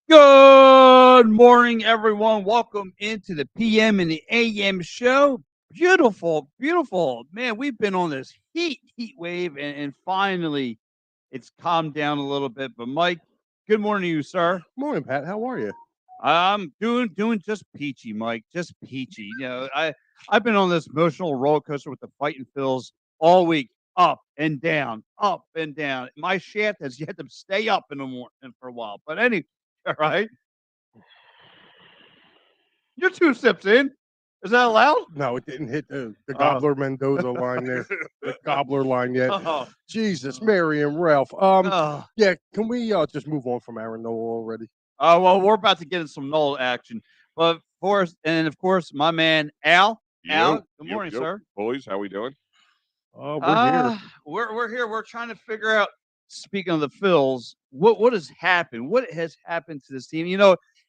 Good morning, everyone. Welcome into the PM and the AM show. Beautiful, beautiful. Man, we've been on this heat wave, and finally it's calmed down a little bit. But Mike, good morning to you, sir. Morning, Pat. How are you? I'm doing just peachy, Mike. Just peachy. I've been on this emotional roller coaster with the fighting Phils all week, up and down, up and down. My shaft has yet to stay up in the morning for a while. But anyway, all right. You're 2 sips in. Is that allowed? No, it didn't hit the Oh. Gobbler Mendoza line there, the Gobbler line yet. Oh. Jesus, Mary and Ralph. Oh. Yeah, can we just move on from Aaron Noel already? Well, we're about to get in some Noel action. But of course, my man Al. Yo, Al, good morning, sir. boys. How we doing? We're here. We're here. We're trying to figure out, speaking of the Phils, what has happened? What has happened to this team?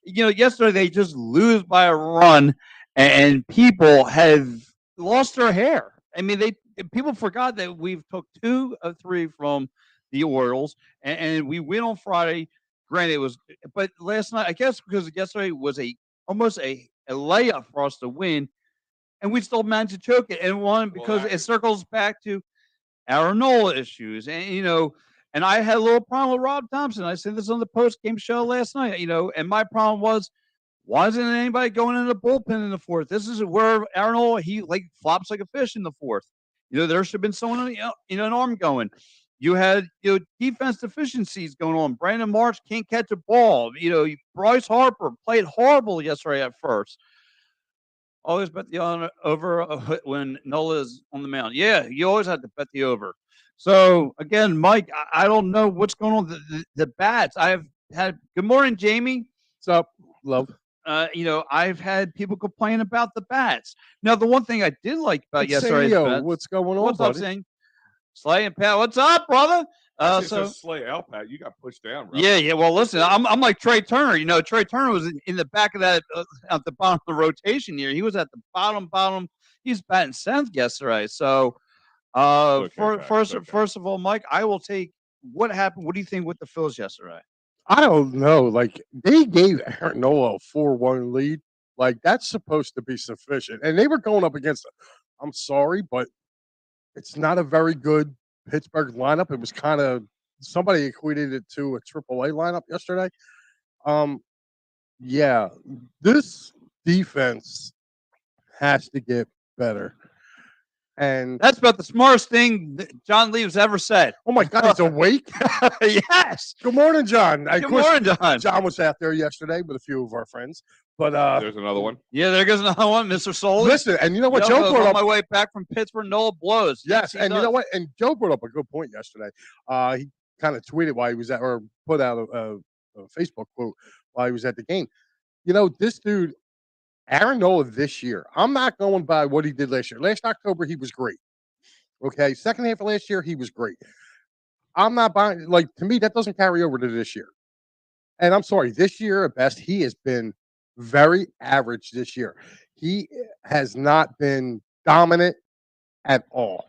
Yesterday they just lose by a run, and people have lost their hair. I mean, people forgot that we've took 2 of 3 from the Orioles, and we win on Friday. Granted, it was, but last night, I guess because yesterday was almost a layup for us to win, and we still managed to choke it and won because it circles back to our Nola issues. And I had a little problem with Rob Thompson. I said this on the post game show last night, and my problem was, why isn't anybody going in the bullpen in the fourth? This is where Aaron Nola, he flops like a fish in the fourth. There should have been someone an arm going. You had defense deficiencies going on. Brandon Marsh can't catch a ball. Bryce Harper played horrible yesterday at first. Always bet the over when Nola is on the mound. Yeah, you always have to bet the over. So again, Mike, I don't know what's going on. The bats. I've had. Good morning, Jamie. What's up, love? I've had people complain about the bats. Now, the one thing I did like about yesterday's bats. What's going on, What's buddy? up, Sing? Slay and Pat. What's up, brother? So Slay out, Pat. You got pushed down, bro. Yeah. Well, listen, I'm like Trea Turner. Trea Turner was in the back of that at the bottom of the rotation here. He was at the bottom. He's batting 7th yesterday. So, first of all, Mike, I will take what happened. What do you think with the Phils yesterday? I don't know. Like, they gave Aaron Noel a 4-1 lead. Like, that's supposed to be sufficient. And they were going up against, I'm sorry, but it's not a very good Pittsburgh lineup. It was kind of, somebody equated it to a AAA lineup yesterday. Yeah, this defense has to get better. And that's about the smartest thing that John Leaves ever said. Oh my God, he's awake. Yes. Good morning, John. Good morning, John. John was out there yesterday with a few of our friends, but there's another one. Yeah, there goes another one, Mr. Soley. Listen, and you know what? Joe brought on up my way back from Pittsburgh. Nola blows. Yes, and you know what? And Joe brought up a good point yesterday. He kind of tweeted while he was at, or put out a Facebook quote while he was at the game. This dude, Aaron Nola, this year. I'm not going by what he did last year. Last October, he was great. Okay, second half of last year, he was great. I'm not buying, to me, that doesn't carry over to this year. And I'm sorry, this year at best, he has been very average this year. He has not been dominant at all.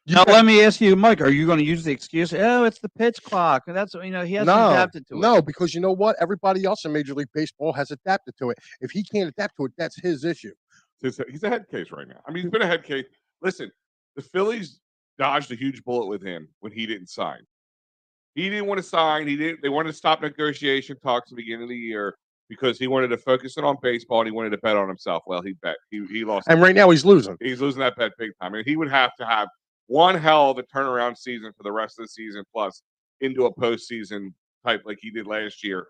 Now, let me ask you, Mike, are you going to use the excuse, oh, it's the pitch clock? And that's, he hasn't adapted to it. No, because you know what? Everybody else in Major League Baseball has adapted to it. If he can't adapt to it, that's his issue. He's a head case right now. I mean, he's been a head case. Listen, the Phillies dodged a huge bullet with him when he didn't sign. He didn't want to sign. They wanted to stop negotiation talks at the beginning of the year because he wanted to focus it on baseball and he wanted to bet on himself. Well, he bet. He lost. And right now he's losing. He's losing that bet big time. I mean, he would have to have one hell of a turnaround season for the rest of the season, plus into a postseason type like he did last year,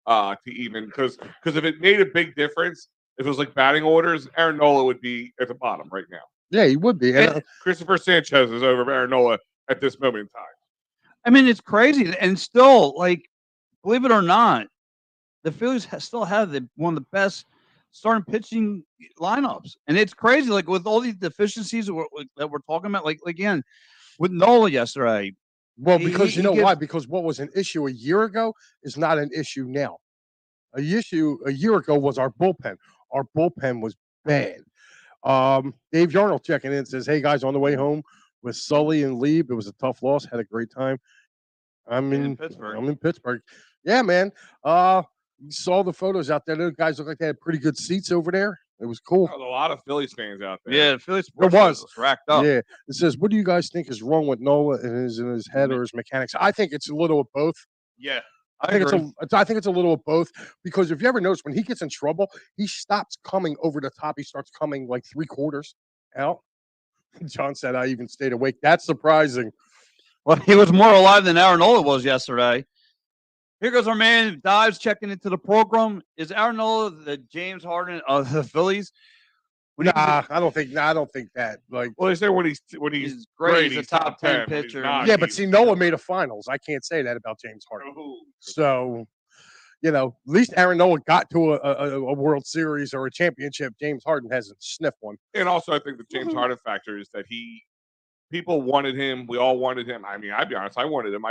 to even because if it made a big difference, if it was like batting orders, Aaron Nola would be at the bottom right now. Yeah, he would be. Christopher Sanchez is over Aaron Nola at this moment in time. I mean, it's crazy, and still, believe it or not, the Phillies still have one of the best starting pitching lineups, and it's crazy. With all these deficiencies that we're talking about, again with Nola yesterday. Well, because you know why? Because what was an issue a year ago is not an issue now. A issue a year ago was our bullpen. Our bullpen was bad. Dave Yarnell checking in says, "Hey guys, on the way home with Sully and Lieb, it was a tough loss. Had a great time. I'm In in Pittsburgh. I'm in Pittsburgh. Yeah, man. You saw the photos out there. Those guys look like they had pretty good seats over there. It was cool. There's a lot of Phillies fans out there. Yeah, the Philly There sports was. racked up. Yeah. It says, "What do you guys think is wrong with Nola and in his head or his mechanics?" I think it's a little of both. Yeah, I think it's a little of both because if you ever notice when he gets in trouble, he stops coming over the top. He starts coming like 3/4 out. John said, "I even stayed awake." That's surprising. Well, he was more alive than Aaron Nola was yesterday. Here goes our man Dives checking into the program. Is Aaron Nola the James Harden of the Phillies? I don't think that. Like, Well, they say when he's He's great. He's a top 10 When he's pitcher. not, yeah, but he's see, Noah killer. made a finals. I can't say that about James Harden. Oh, So, at least Aaron Noah got to a World Series or a championship. James Harden hasn't sniffed one. And also, I think the James Harden factor is that people wanted him. We all wanted him. I mean, I'd be honest, I wanted him.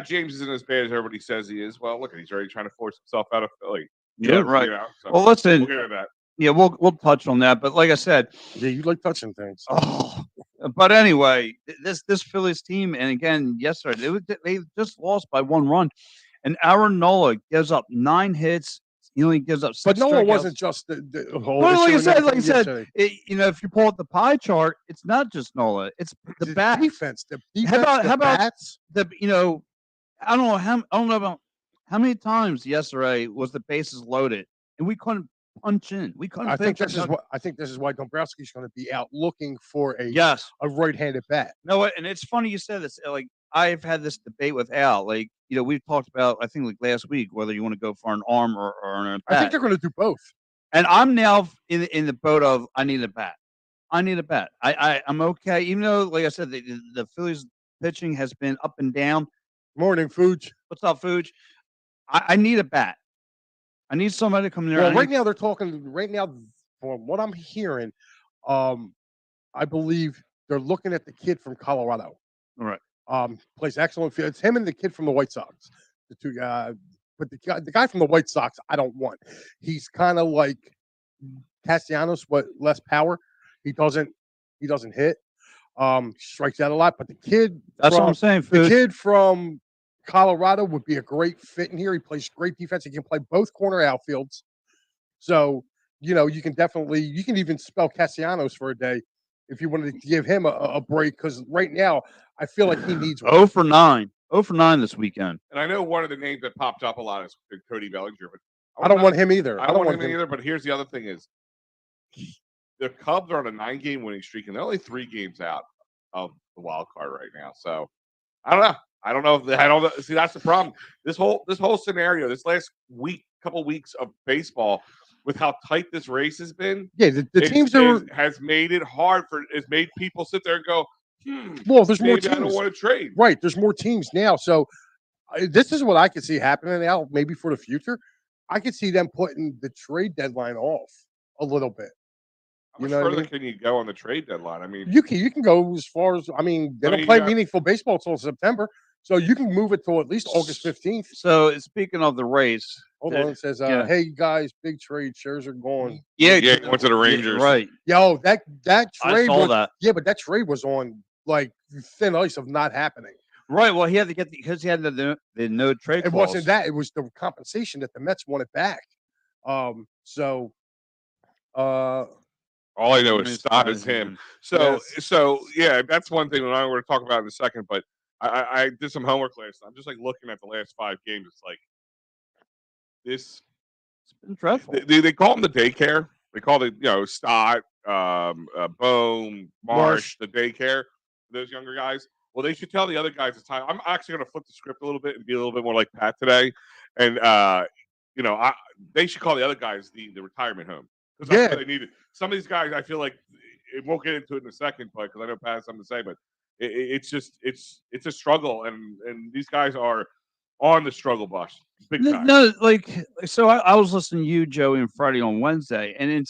James isn't as bad as everybody says he is. Well, look, he's already trying to force himself out of Philly. Yeah, right. So Well, listen. we'll get into that. Yeah, we'll touch on that. But like I said, Yeah, you like touching things. oh, but anyway, this Phillies team, and again yesterday they just lost by 1 run, and Aaron Nola gives up 9 hits. He only gives up 6 But Noah strikeouts. wasn't just the whole. Well, like issue I and said, everything. if you pull up the pie chart, it's not just Nola; it's the bat. defense. The defense. How about bats? I don't know about how many times yesterday was the bases loaded and we couldn't punch in. We couldn't. I think this is why Dombrowski's going to be out looking for a right-handed bat. No, and it's funny you said this. Like I've had this debate with Al. Like we've talked about I think like last week whether you want to go for an arm or a bat. I think they're going to do both. And I'm now in the boat of I need a bat. I need a bat. I'm okay. Even though, like I said, the Phillies pitching has been up and down. Morning, Fuge. What's up, Fuge? I need a bat. I need somebody to come in there. Well, right now they're talking. Right now, from what I'm hearing, I believe they're looking at the kid from Colorado. All right. Plays excellent field. It's him and the kid from the White Sox. The two guys. But the guy from the White Sox, I don't want. He's kind of like Castellanos, but less power. He doesn't hit. Strikes out a lot. But the kid, that's what I'm saying. The kid from Colorado would be a great fit in here. He plays great defense. He can play both corner outfields. So you can even spell Castellanos for a day if you wanted to give him a break. Because right now, I feel like he needs one. 0 for 9. 0 for 9 this weekend. And I know one of the names that popped up a lot is Cody Bellinger, but I don't want him either. I don't want him either. But here's the other thing: is the Cubs are on a 9-game winning streak, and they're only 3 games out of the wild card right now. So I don't know. See, that's the problem. This whole scenario, this last couple weeks of baseball, with how tight this race has been. Yeah, the teams has made it hard has made people sit there and go, well, there's more teams. I don't want to trade. Right. There's more teams now. So this is what I could see happening now, maybe for the future. I could see them putting the trade deadline off a little bit. How much further can you go on the trade deadline? I mean, you can go as far as they don't play meaningful baseball until September, so you can move it till at least August 15th. So speaking of the race, hold on, it says, "Hey guys, big trade shares are going." Yeah, he went to the Rangers, right? Yo, that trade. I saw that. Yeah, but that trade was on like thin ice of not happening. Right. Well, he had to get because he had the no trade. It wasn't that. It was the compensation that the Mets wanted back. All I know is Stott is him. So yeah, that's one thing that I'm going to talk about in a second. But I did some homework last night. I'm just like looking at the last 5 games. It's like this. It's been dreadful. They call them the daycare. They call it Stott, Bohm, Marsh, the daycare. Those younger guys. Well, they should tell the other guys it's time. I'm actually going to flip the script a little bit and be a little bit more like Pat today, and they should call the other guys the retirement home because that's what they needed. Some of these guys, I feel like it won't get into it in a second, but because I know Pat has something to say, but it's just it's a struggle, and these guys are on the struggle bus big time. No, so I was listening to you, Joey, and Freddie on Wednesday, and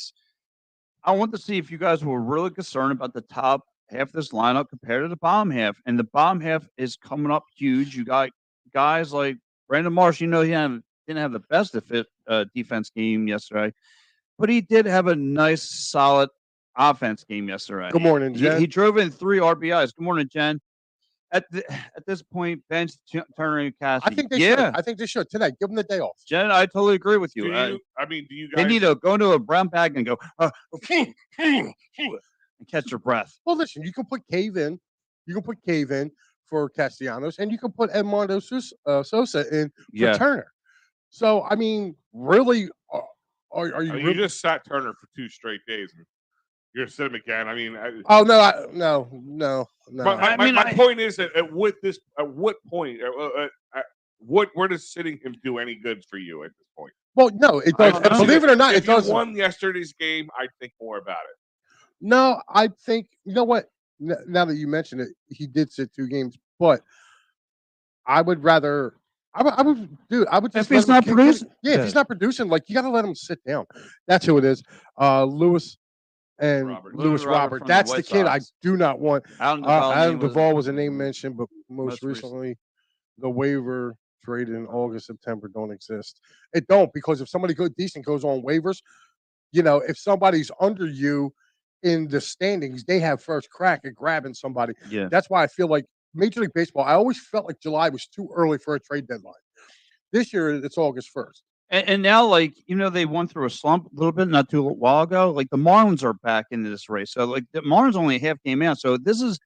I want to see if you guys were really concerned about the top half of this lineup compared to the bottom half, and the bottom half is coming up huge. You got guys like Brandon Marsh. He didn't have the best defense game yesterday, but he did have a nice, solid offense game yesterday. Good morning, Jen. He drove in 3 RBIs. Good morning, Jen. at this point, bench Turner and Cassidy. I think they yeah. should. I think they should tonight. Give them the day off. Jen, I totally agree with Do you. you? I mean, do you guys? They need to go into a brown bag and go and catch their breath. Well, listen, you can put Cave in. You can put Cave in for Castellanos, and you can put Edmundo Sosa in for Yeah. Turner. So, I mean, really, are you? I mean, really- you just sat Turner for 2 straight days. And you're gonna sit him again. I mean, Oh no. But my point is that at what point, where does sitting him do any good for you at this point? Well, no, it does. Believe it or not, if it doesn't. you won yesterday's game, I'd think more about it. No, I think you know what. Now that you mention it, he did sit 2 games, but I would rather. I would just If he's not producing, if he's not producing, like you got to let him sit down. That's who it is. Lewis and Robert. Lewis Robert. from the That's the White kid I Sox. do not want. Adam Duvall was a name mentioned, but most most recent. recently, the waiver traded in August, September don't exist. It don't because if somebody decent goes on waivers, if somebody's under you in the standings, they have first crack at grabbing somebody. Yeah. That's why I feel like Major League Baseball. I always felt like July was too early for a trade deadline. This year, it's August 1st. And now, like, they went through a slump a little bit not too while ago. Like, the Marlins are back into this race. So, like, the Marlins only a half game out. So, this is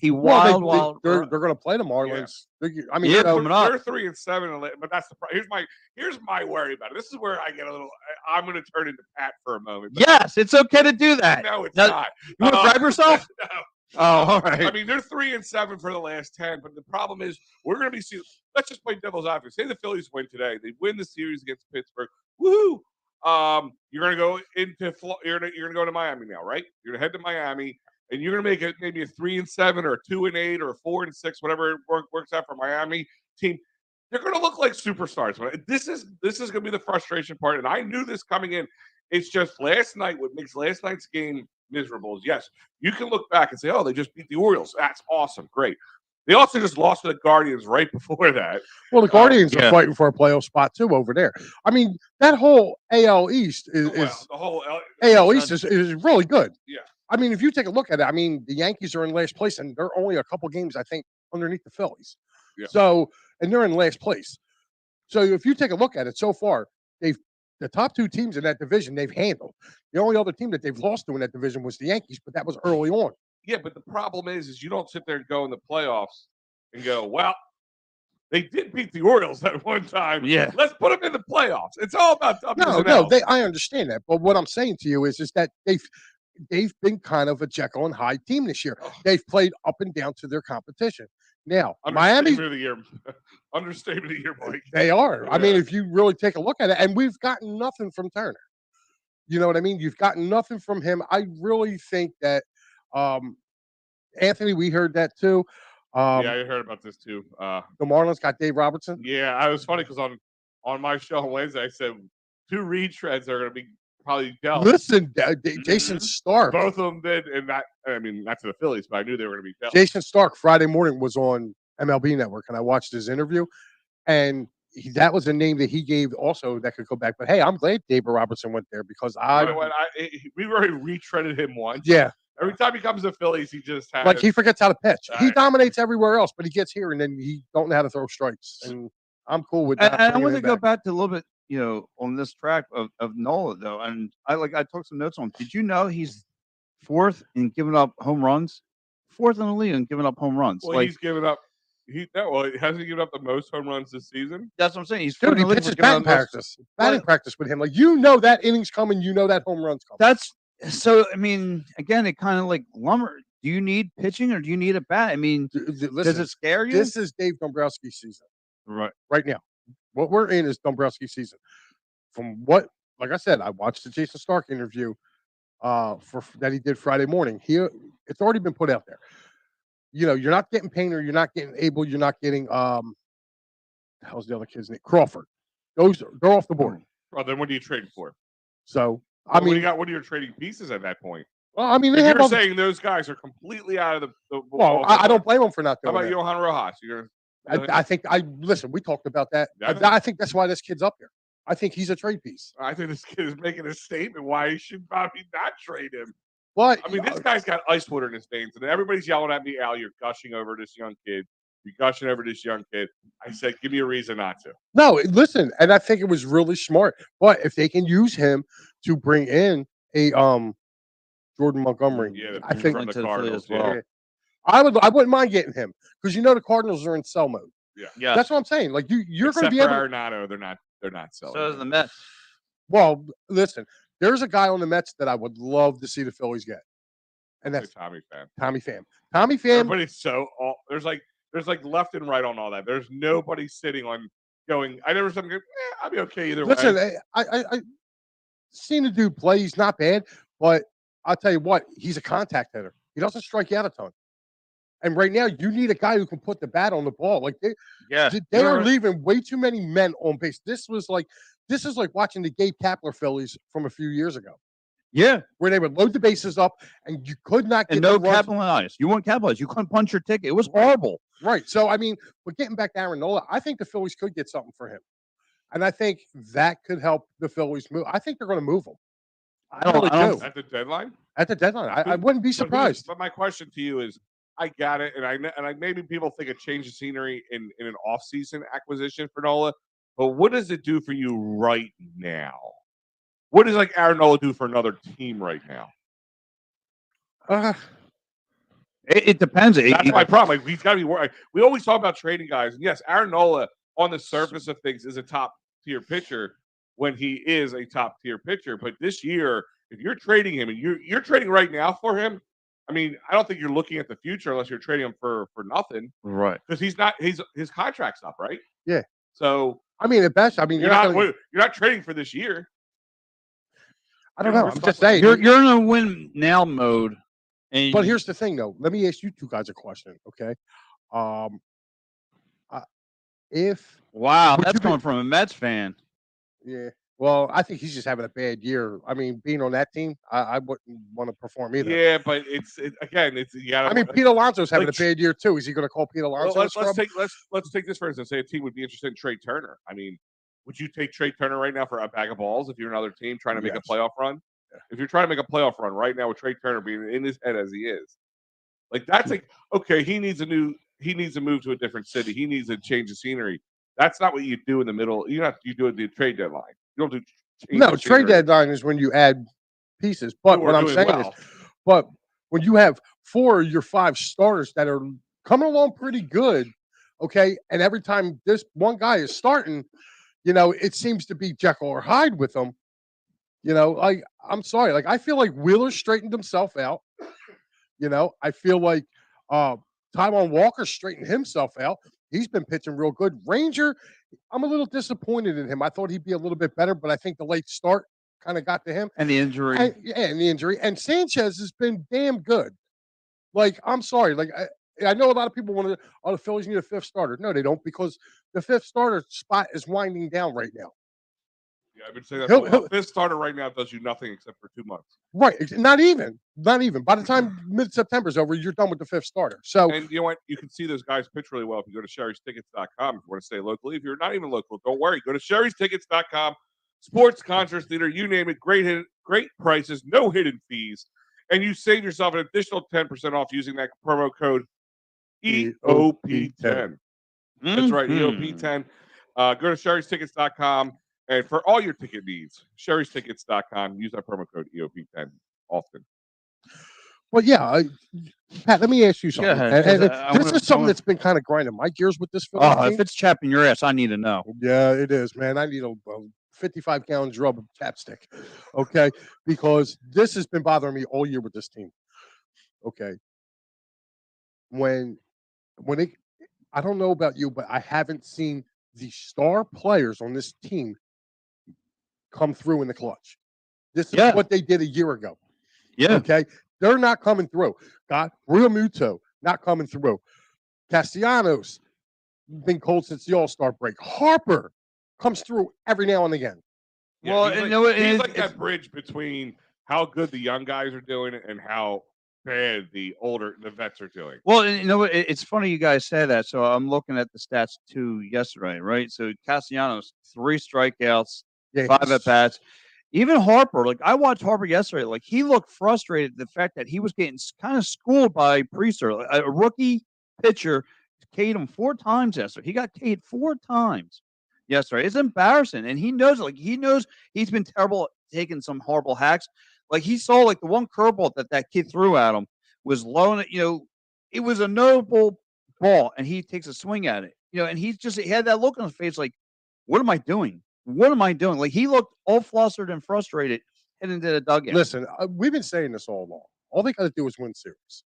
a wild. They're going to play the Marlins. I mean, Yeah, coming up. They're 3-7, but that's the problem. Here's my worry about it. This is where I get a little. I'm going to turn into Pat for a moment. Yes, it's okay to do that. No, it's Now, not. You want to grab yourself? No. Oh, all right. I mean, they're 3-7 for the last 10, but the problem is we're going to be seeing. Let's just play devil's advocate. Say the Phillies win today, they win the series against Pittsburgh. Woohoo! You're going to go into you're going to go to Miami now, right? You're going to head to Miami, and you're going to make it maybe a 3-7 or a 2-8 or a 4-6, whatever works out for Miami team. They're going to look like superstars. This is going to be the frustration part, and I knew this coming in. It's just last night. What makes last night's game miserable is yes, you can look back and say, "Oh, they just beat the Orioles. That's awesome, great." They also just lost to the Guardians right before that. Well, the Guardians are fighting for a playoff spot too over there. I mean, that whole AL East the whole AL East is really good. Yeah. I mean, if you take a look at it, I mean, the Yankees are in last place, and they're only a couple games, I think, underneath the Phillies. Yeah. So, and they're in last place. So, if you take a look at it so far, the top 2 teams in that division they've handled. The only other team that they've lost to in that division was the Yankees, but that was early on. Yeah, but the problem is you don't sit there and go in the playoffs and go, well, they did beat the Orioles at one time. Yeah. Let's put them in the playoffs. It's all about No, I understand that. But what I'm saying to you is that they've been kind of a Jekyll and Hyde team this year. They've played up and down to their competition. Now, Miami, understatement of the year, Mike. They are. Yeah. I mean, if you really take a look at it, and we've gotten nothing from Turner. You know what I mean? You've gotten nothing from him. I really think that Anthony, we heard that too. Yeah, I heard about this too. The Marlins got Dave Robertson. Yeah, I was funny because on my show on Wednesday, I said 2 retreads are going to be probably dealt. Listen, Jason Stark. Both of them did, and not to the Phillies, but I knew they were going to be dealt. Jason Stark Friday morning was on MLB Network, and I watched his interview, and that was a name that he gave also that could go back. But hey, I'm glad Dave Robertson went there because we already retreaded him once. Yeah. Every time he comes to Phillies, he just has like he forgets how to pitch. He dominates everywhere else, but he gets here and then he don't know how to throw strikes. And I'm cool with that. And I want to go back to a little bit, on this track of Nola though, and I took some notes on. Did you know he's 4th in giving up home runs? 4th in the league in giving up home runs. Well, he's given up. Hasn't he given up the most home runs this season? That's what I'm saying. He's Dude, he pitches batting practice. Batting practice with him. Like that inning's coming. That home run's coming. That's so. I mean, again, it kind of like lumber. Do you need pitching or do you need a bat? I mean, does it scare you? This is Dave Dombrowski's season, right now. What we're in is Dombrowski's season. From what, like I said, I watched the Jason Stark interview that he did Friday morning. It's already been put out there. You're not getting Painter, you're not getting Abel, you're not getting how's the other kid's name? Crawford. They're off the board. Well, then what are you trading for? So what are your trading pieces at that point? Well, I mean, you're saying those guys are completely out of the well, I don't blame them for not doing How about that. Johan Rojas? I think listen. We talked about that. I think that's why this kid's up here. I think he's a trade piece. I think this kid is making a statement why he should probably not trade him. But I mean, this guy's got ice water in his veins, and everybody's yelling at me, Al, you're gushing over this young kid. You're gushing over this young kid. I said, give me a reason not to. no, listen, and I think it was really smart. But if they can use him to bring in a Jordan Montgomery, Yeah, I dude think from the to the Phillies Cardinals. as well. Yeah. I wouldn't mind getting him because the Cardinals are in sell mode. Yeah. That's what I'm saying. Like you're going to Except be for able. Arenado, they're not selling. So is him. the Mets. Well, listen, there's a guy on the Mets that I would love to see the Phillies get, and Say that's Tommy Pham. Tommy Pham. Tommy Pham. Everybody's so there's like left and right on all that. There's nobody sitting on going. I never something. I'll be okay either Listen, way. I seen the dude play. He's not bad, but I'll tell you what, he's a contact hitter. He doesn't strike you out a ton. And right now, you need a guy who can put the bat on the ball. Like they are leaving way too many men on base. This is like watching the Gabe Kapler Phillies from a few years ago. Yeah. Where they would load the bases up and you could not get And no the runs. capitalize. You weren't capitalized. You couldn't punch your ticket. It was horrible. Right. So I mean, but getting back to Aaron Nola, I think the Phillies could get something for him. And I think that could help the Phillies move. I think they're going to move him. I don't do. At the deadline. At the deadline, I wouldn't be surprised. But my question to you is, I got it, and I maybe people think a change of scenery in an off-season acquisition for Nola, but what does it do for you right now? What does like Aaron Nola do for another team right now? It depends. That's my problem. Like he's got to be worried. We always talk about trading guys, and yes, Aaron Nola on the surface of things is a top tier pitcher when he is a top tier pitcher. But this year, if you're trading him and you're trading right now for him, I mean, I don't think you're looking at the future unless you're trading him for nothing, right? Because his contract's up, right? Yeah. So I mean, at best, you're not trading for this year. I don't know. I'm just saying you're in a win now mode. But here's the thing, though. Let me ask you two guys a question, okay? That's coming from a Mets fan. Yeah. Well, I think he's just having a bad year. I mean, being on that team, I wouldn't want to perform either. Yeah, but it's you gotta. I mean, Pete Alonso's having a bad year too. Is he going to call Pete Alonso? Well, let's take this for instance. Say a team would be interested in Trea Turner. I mean, would you take Trea Turner right now for a bag of balls if you're another team trying to make a playoff run? Yeah. If you're trying to make a playoff run right now with Trea Turner being in his head as he is, like that's like okay, he needs to move to a different city. He needs a change of scenery. That's not what you do in the middle. You do it at the trade deadline. You don't do trade deadline is when you add pieces. But what I'm saying is, but when you have 4 of your 5 starters that are coming along pretty good, okay, and every time this one guy is starting, it seems to be Jekyll or Hyde with them. Like I'm sorry, like I feel like Wheeler straightened himself out. I feel like Taijuan Walker straightened himself out. He's been pitching real good. Ranger, I'm a little disappointed in him. I thought he'd be a little bit better, but I think the late start kind of got to him. And the injury. And the injury. And Sanchez has been damn good. Like, I'm sorry. Like, I know a lot of people want to, the Phillies need a 5th starter. No, they don't, because the 5th starter spot is winding down right now. Yeah, I've been saying that. This starter right now does you nothing except for 2 months. Right. Not even. By the time mid-September is over, you're done with the 5th starter. So, and you know what? You can see those guys pitch really well if you go to sherrystickets.com. If you want to stay locally, if you're not even local, don't worry. Go to sherrystickets.com. Sports concert theater, you name it. Great prices, no hidden fees, and you save yourself an additional 10% off using that promo code EOP10. That's right, EOP10. Go to sherrystickets.com. And for all your ticket needs, sherrystickets.com. Use that promo code EOP10 often. Well, yeah. Pat, let me ask you something. This is something that's been kind of grinding my gears with this film. If it's chapping your ass, I need to know. Yeah, it is, man. I need a 55-gallon drum of chapstick, okay? Because this has been bothering me all year with this team, okay? When I don't know about you, but I haven't seen the star players on this team come through in the clutch. This is what they did a year ago. Yeah. Okay. They're not coming through. Real Muto not coming through. Castellanos been cold since the All-Star break. Harper comes through every now and again. Yeah, well, he's like that bridge between how good the young guys are doing and how bad the vets are doing. Well, it's funny you guys say that. So I'm looking at the stats too yesterday, right? So Castellanos, 3 strikeouts, 5 at bats. Even Harper, like I watched Harper yesterday, like he looked frustrated at the fact that he was getting kind of schooled by Priester, a rookie pitcher. K'd him 4 times yesterday. He got K'd 4 times yesterday. It's embarrassing, and he knows it. Like he knows he's been terrible at taking some horrible hacks. Like he saw like the one curveball that kid threw at him was low, and it was a notable ball, and he takes a swing at it. And he had that look on his face, like, what am I doing? What am I doing? Like he looked all flustered and frustrated heading into the dugout. Listen, we've been saying this all along. All they got to do is win series,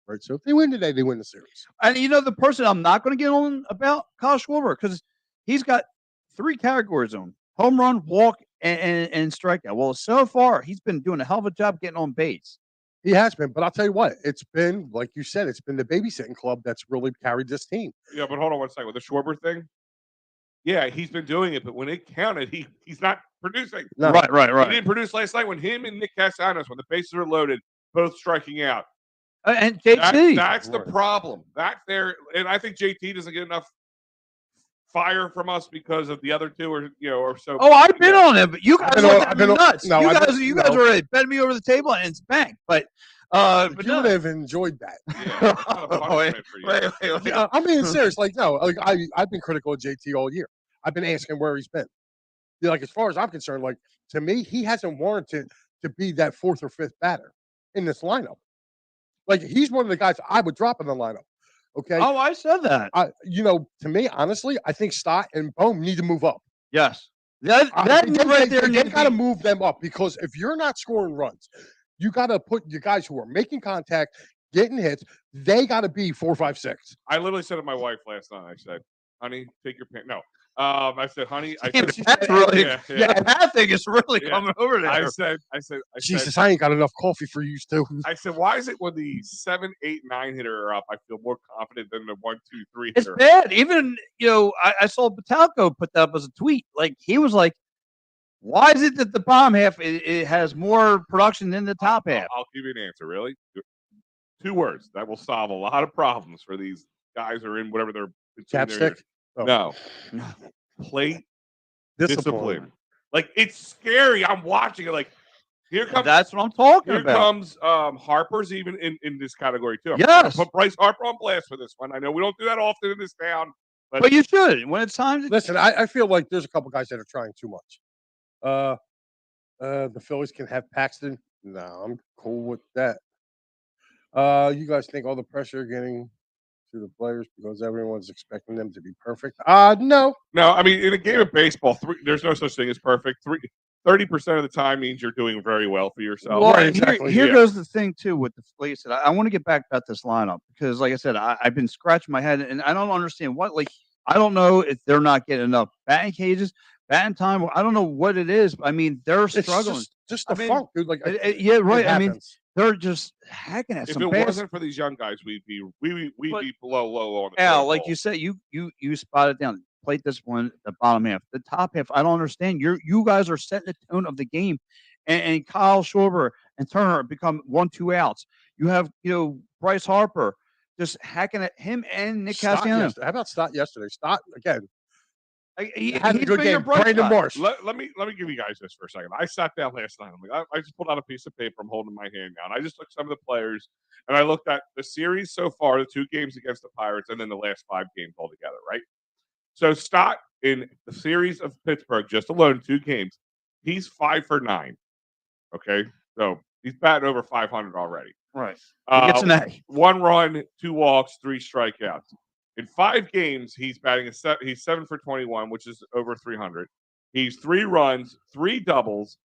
right? So if they win today, they win the series. And the person I'm not going to get on about Kyle Schwarber, because he's got 3 categories on: home run, walk, and strikeout. Well, so far he's been doing a hell of a job getting on base. He has been, but I'll tell you what, it's been, like you said, it's been the babysitting club that's really carried this team. Yeah, but hold on one second. With the Schwarber thing, yeah, he's been doing it, but when it counted, he's not producing. No. Right. He didn't produce last night when him and Nick Castellanos, when the bases are loaded, both striking out. And JT. That's the problem. That's there, and I think JT doesn't get enough fire from us because of the other two, or so. Oh, I've been on it, but you guys I've been nuts. No, you guys already bet me over the table and it's banked. But you would have enjoyed that. Yeah, it's not a punishment for you. Yeah, I'm being serious. Like, no, like I've been critical of JT all year. I've been asking where he's been. Like, as far as I'm concerned, like to me, he hasn't warranted to be that 4th or 5th batter in this lineup. Like, he's one of the guys I would drop in the lineup. Okay. Oh, I said that. To me, honestly, I think Stott and Bohm need to move up. Yes. That right there. They got to move them up, because if you're not scoring runs, you got to put your guys who are making contact, getting hits. They got to be 4, 5, 6. I literally said to my wife last night, I said, honey, take your pen. No. I said, honey, that's really, that thing is really coming over there. I said, Jesus, I ain't got enough coffee for you too. I said, why is it when the 7, 8, 9 hitter are up, I feel more confident than the 1, 2, 3 hitter? It's bad. Even, I saw Batalco put that up as a tweet. Like, he was like, why is it that the bottom half it has more production than the top half? I'll give you an answer, really. 2 words that will solve a lot of problems for these guys who are in whatever they're Chapstick? Oh. No. Plate discipline. Like, it's scary. I'm watching it. Like, here comes. That's what I'm talking about. Here comes Harper's even in this category too. Yes. Put Bryce Harper on blast for this one. I know we don't do that often in this town, but you should when it's time to listen. I feel like there's a couple guys that are trying too much. The Phillies can have Paxton. No, I'm cool with that. You guys think all the pressure getting to the players because everyone's expecting them to be perfect? No. I mean, in a game of baseball, there's no such thing as perfect. 30% of the time means you're doing very well for yourself. Well, right, exactly. Here goes the thing too with the Phillies. I want to get back about this lineup because, like I said, I've been scratching my head and I don't understand what. Like, I don't know if they're not getting enough batting cages, batting time. I don't know what it is. I mean, they're struggling. It's just the funk, dude. Like, yeah, right. I mean, they're just hacking at some. If it wasn't for these young guys, we'd be below low on the. Al, like you said, you spotted down. Plate this one, the bottom half, the top half. I don't understand. You guys are setting the tone of the game, and Kyle Schwarber and Turner become 1-2 outs. You have Bryce Harper just hacking at him and Nick Castellanos. How about Stott yesterday? Stott again. He had a good game. Brandon Marsh. Let me give you guys this for a second. I sat down last night. I'm like, I just pulled out a piece of paper. I'm holding in my hand now, and I just looked at some of the players, and I looked at the series so far, the 2 games against the Pirates, and then the last 5 games altogether. Right. So Stott in the series of Pittsburgh, just alone 2 games, he's 5 for 9. Okay, so he's batting over 500 already. Right. He gets an A. 1 run, 2 walks, 3 strikeouts. In 5 games, he's batting he's 7 for 21, which is over 300. He's 3 runs, 3 doubles,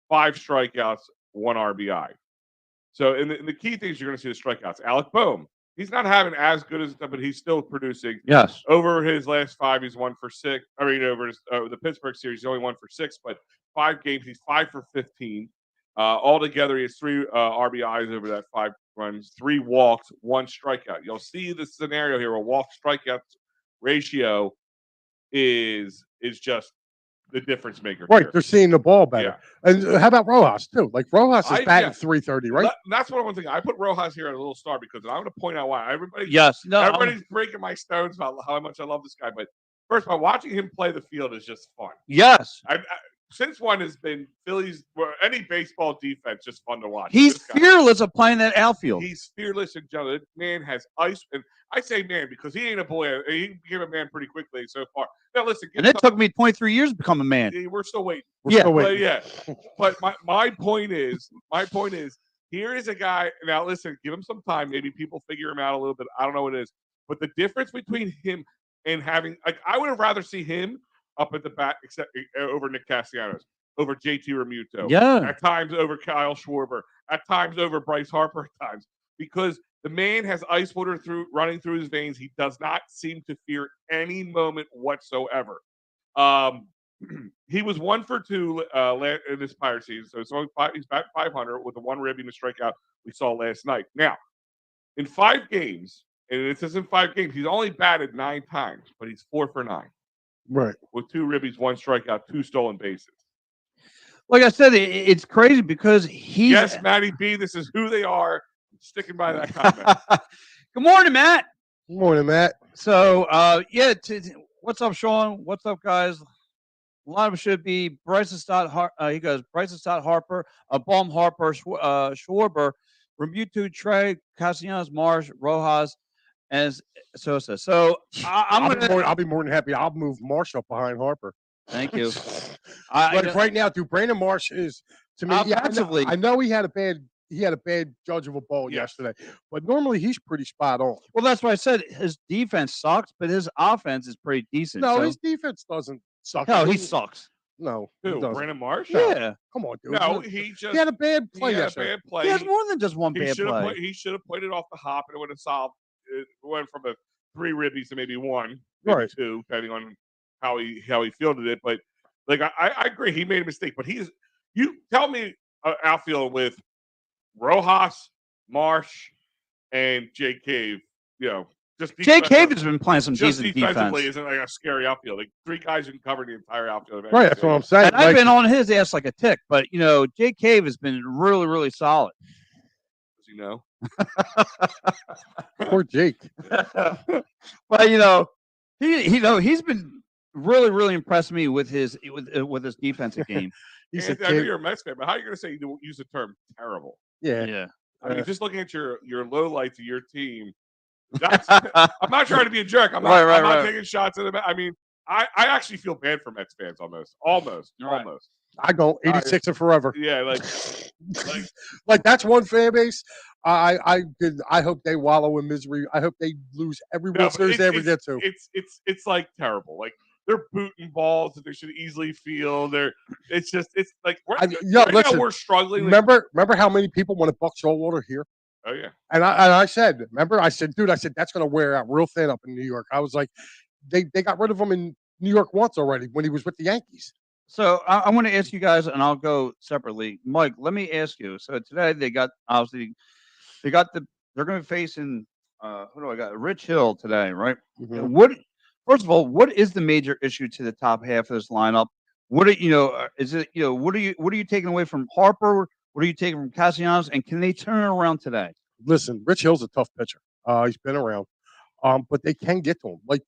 5 strikeouts, 1 RBI. So, in the key things you're going to see the strikeouts. Alec Boehm, he's not having as good as, but he's still producing. Yes. Over his last 5, he's 1 for 6. I mean, over the Pittsburgh series, he's only 1 for 6, but 5 games, he's 5 for 15. Altogether, he has 3 RBIs over that 5 runs, 3 walks, 1 strikeout. You'll see the scenario here where walk strikeout ratio is just the difference maker. Right, here. they're seeing the ball better. Yeah. And how about Rojas too? Like Rojas is batting 330, right? That's what one thing. I put Rojas here at a little star because I'm going to point out why everybody's breaking my stones about how much I love this guy. But first of all, watching him play the field is just fun. Yes. since one has been Phillies, any baseball defense just fun to watch. He's fearless of playing that outfield. He's fearless and jealous. Man has ice, and I say man because he ain't a boy. He became a man pretty quickly so far. Now listen, and it took me 23 years to become a man. We're still waiting. We're still waiting. But my point is, here is a guy. Now listen, give him some time. Maybe people figure him out a little bit. I don't know what it is, but the difference between him and having, like, I would have rather see him up at the bat, except over Nick Castellanos, over JT Realmuto, at times over Kyle Schwarber, at times over Bryce Harper, at times, because the man has ice water running through his veins. He does not seem to fear any moment whatsoever. He was 1 for 2 in this Pirate season, so he's back 500 with the one ribby and a strikeout we saw last night. Now, in 5 games, and this isn't 5 games, he's only batted 9 times, but he's 4 for 9. Right. With 2 ribbies, 1 strikeout, 2 stolen bases. Like I said, it's crazy because he's... Yes, Matty B, this is who they are. I'm sticking by that comment. Good morning, Matt. Good morning, Matt. So, what's up, Sean? What's up, guys? A lot of them should be Bryson Stott. He goes Bryson Stott, Harper, Baum, Harper, Schwarber, Realmuto, Trea, Castellanos, Marsh, Rojas, and Sosa. So I'll be more than happy. I'll move Marsh up behind Harper. Thank you. Right now, dude, Brandon Marsh is, to me, offensively. I know he had a bad judge of a ball yesterday, but normally he's pretty spot on. Well, that's why I said his defense sucks, but his offense is pretty decent. No, his defense doesn't suck. No, he sucks. No, who? Brandon Marsh? Yeah. Come on, dude. No, he had a bad play yesterday. He has more than just one bad play. He should have played it off the hop, and it would have solved. It went from a 3 ribbies to maybe 1, maybe 2, depending on how he fielded it. But like I agree, he made a mistake. But you tell me outfield with Rojas, Marsh, and Jake Cave. Jake Cave has been playing some decent defensively defense. isn't like a scary outfield. Like 3 guys who can cover the entire outfield. Right, that's what I'm saying. And I've been on his ass like a tick, but Jake Cave has been really, really solid. Does he know? Poor Jake. But he's been really, really impressed me with his defensive game. I know you're a Mets fan, but how are you going to say you use the term terrible? Yeah. I mean, just looking at your lowlights of your team. I'm not trying to be a jerk. I'm not taking shots at the. I mean, I actually feel bad for Mets fans almost. I go 86 and forever. Yeah, like that's one fan base. I hope they wallow in misery. I hope they lose every World Series they ever get to. It's like terrible. Like they're booting balls that they should easily field. It's like listen, we're struggling. Remember how many people wanted Buck Showalter here? Oh yeah. And I said, dude, that's going to wear out real thin up in New York. I was like, they got rid of him in New York once already when he was with the Yankees. So I want to ask you guys, and I'll go separately. Mike, let me ask you. So today they're going to be facing who do I got? Rich Hill today, right? Mm-hmm. First of all, what is the major issue to the top half of this lineup? What are you taking away from Harper? What are you taking from Castellanos? And can they turn it around today? Listen, Rich Hill's a tough pitcher. He's been around. But they can get to him. Like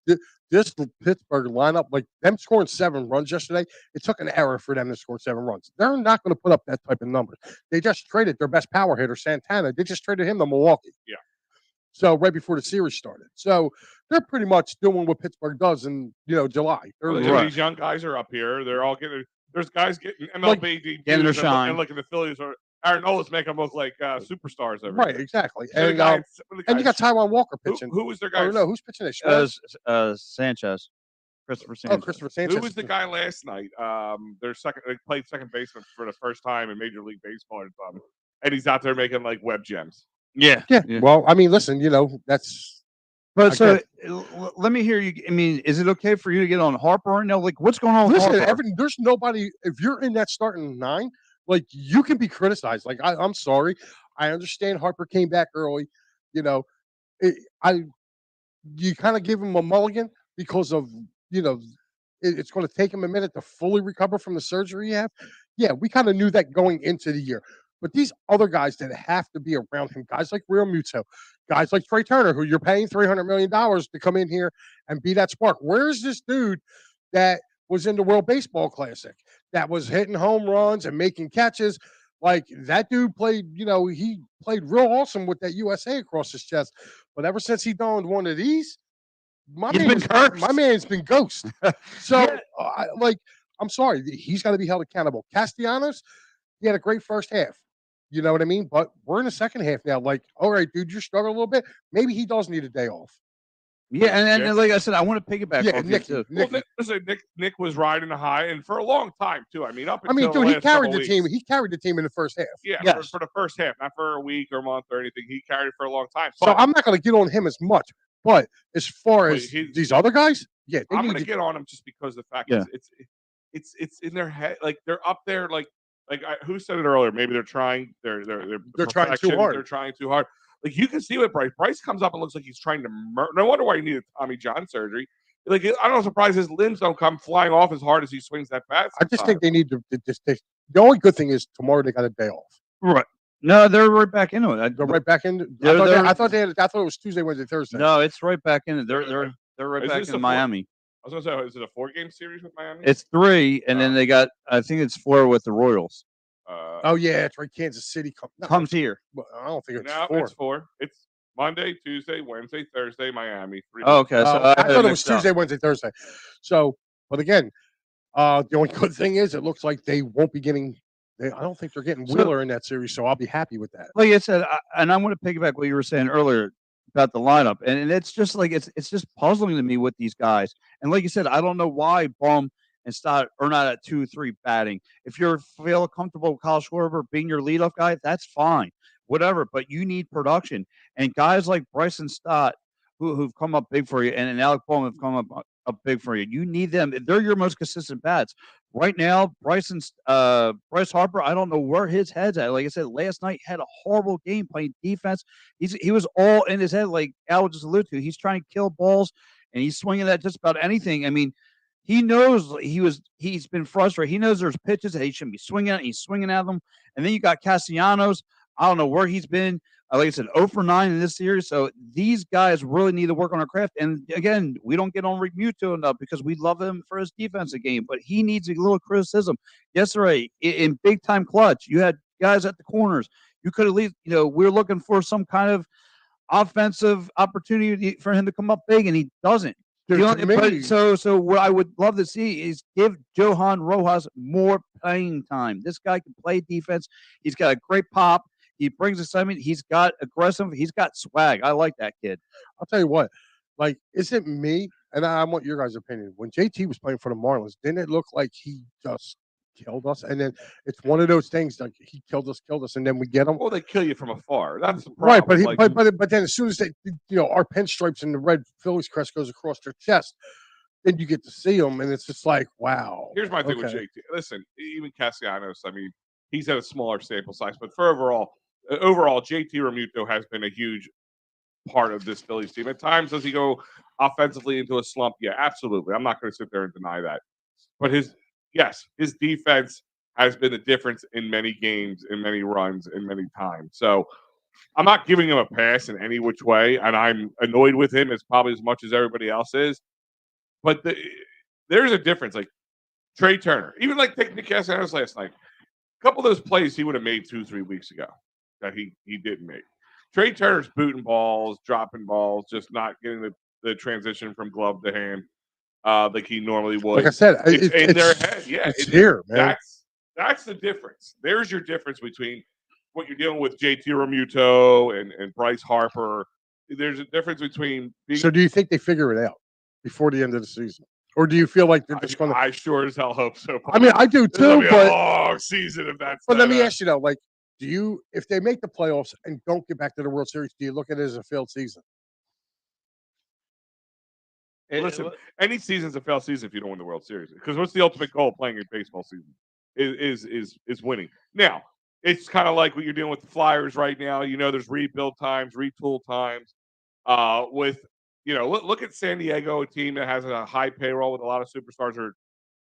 this Pittsburgh lineup, like them scoring 7 runs yesterday, it took an error for them to score 7 runs. They're not going to put up that type of numbers. They just traded their best power hitter, Santana. They just traded him to Milwaukee. Yeah. So right before the series started. So they're pretty much doing what Pittsburgh does in July. These young guys are up here. They're all getting. There's guys getting MLB getting their shine. And look at the Phillies are. Aaron Nolas make them look like superstars. Right, exactly. So and you got Taiwan Walker pitching. Who was their guy? No, who's pitching this? Sanchez. Christopher Sanchez. Oh, Christopher Sanchez. Who was the guy last night? They played second baseman for the first time in Major League Baseball, and he's out there making like web gems. Yeah. Well, I mean, listen, that's. But let me hear you. I mean, is it okay for you to get on Harper? No, like what's going on with Harper? There's nobody. If you're in that starting 9, like you can be criticized. Like I'm sorry, I understand Harper came back early. You kind of give him a mulligan because of it's going to take him a minute to fully recover from the surgery he had. Yeah, we kind of knew that going into the year. But these other guys that have to be around him, guys like Realmuto, guys like Trey Turner, who you're paying $300 million to come in here and be that spark. Where's this dude that was in the World Baseball Classic, that was hitting home runs and making catches. Like that dude played, he played real awesome with that USA across his chest. But ever since he donned one of these, He's been cursed. my man's been ghost. So, Yeah. I'm sorry, he's got to be held accountable. Castellanos, he had a great first half. You know what I mean? But we're in the second half now. Like, all right, dude, you're struggling a little bit. Maybe he does need a day off. Yeah, and like I said, I want to piggyback off you too. Well, Nick was riding a high, and for a long time too. I mean, dude, he carried the team. He carried the team in the first half. Yeah, yes. for the first half, not for a week or month or anything. He carried it for a long time. So I'm not going to get on him as much. But as far as these other guys, yeah, I'm going to get on him just because the fact is it's in their head. Like they're up there. Who said it earlier? Maybe they're trying. They're trying too hard. They're trying too hard. Like you can see what Bryce. Bryce comes up and looks like he's trying to murder. No wonder why he needed Tommy John surgery. Like I'm not surprised his limbs don't come flying off as hard as he swings that bat. I just think they need to. The only good thing is tomorrow they got a day off. Right. No, they're right back into it. They're right back in. I thought it was Tuesday, Wednesday, Thursday. No, it's right back in it. They're right back in Miami. I was going to say, is it a 4-game series with Miami? It's 3, and then they got. I think it's 4 with the Royals. Oh yeah, it's right. Kansas City comes here. I don't think it's 4. It's 4. It's Monday, Tuesday, Wednesday, Thursday, Miami. 3 Oh, okay. So I thought it was Tuesday, Wednesday, Thursday. So, but again, the only good thing is it looks like they won't be getting. I don't think they're getting Wheeler in that series, so I'll be happy with that. Like I said, and I want to piggyback what you were saying earlier about the lineup, and it's just like it's just puzzling to me with these guys. And like you said, I don't know why Baum and Stott are not at 2-3 batting. If you feel comfortable with Kyle Schwarber being your leadoff guy, that's fine, whatever. But you need production, and guys like Bryson Stott who've come up big for you, and Alec Baum have come up big for you. You need them. They're your most consistent bats. Right now, Bryce Harper, I don't know where his head's at. Like I said, last night had a horrible game playing defense. He was all in his head, like Al just alluded to. He's trying to kill balls, and he's swinging at just about anything. I mean, he knows he's been frustrated. He knows there's pitches that he shouldn't be swinging at. He's swinging at them. And then you got Castellanos. I don't know where he's been. Like I said, 0 for 9 in this series. So these guys really need to work on our craft. And again, we don't get on Rick Muto enough because we love him for his defensive game, but he needs a little criticism. Yesterday, in big time clutch, you had guys at the corners. You could at least, we're looking for some kind of offensive opportunity for him to come up big, and he doesn't. So what I would love to see is give Johan Rojas more playing time. This guy can play defense. He's got a great pop. He brings excitement. He's got aggressive. He's got swag. I like that kid. I'll tell you what. Like, is it me? And I want your guys' opinion. When JT was playing for the Marlins, didn't it look like he just killed us? And then it's one of those things like he killed us, and then we get him. Well, they kill you from afar. That's the problem. Right, but then as soon as they, our pinstripes and the red Phillies crest goes across their chest, then you get to see them, and it's just like, wow. Here's my thing with JT. Listen, even Castellanos, I mean, he's at a smaller sample size, but for overall, JT Realmuto has been a huge part of this Phillies team. At times, does he go offensively into a slump? Yeah, absolutely. I'm not going to sit there and deny that. But his defense has been the difference in many games, in many runs, in many times. So I'm not giving him a pass in any which way, and I'm annoyed with him as probably as much as everybody else is. But there's a difference. Like Trea Turner, even like take Nick Castellanos last night. A couple of those plays he would have made 2-3 weeks ago that he didn't make. Trea Turner's booting balls, dropping balls, just not getting the transition from glove to hand like he normally would. Like I said, it's in their head. Yeah, it's here, man. That's the difference. There's your difference between what you're dealing with JT Realmuto and Bryce Harper. There's a difference between. So do you think they figure it out before the end of the season? Or do you feel like they're just going to? I sure as hell hope so. I mean, I do too. But a long season if that's. But let me ask you though, like, if they make the playoffs and don't get back to the World Series, do you look at it as a failed season? Listen, any season's a failed season if you don't win the World Series. Because what's the ultimate goal of playing a baseball season? Is winning. Now, it's kind of like what you're dealing with the Flyers right now. There's rebuild times, retool times. Look at San Diego, a team that has a high payroll with a lot of superstars who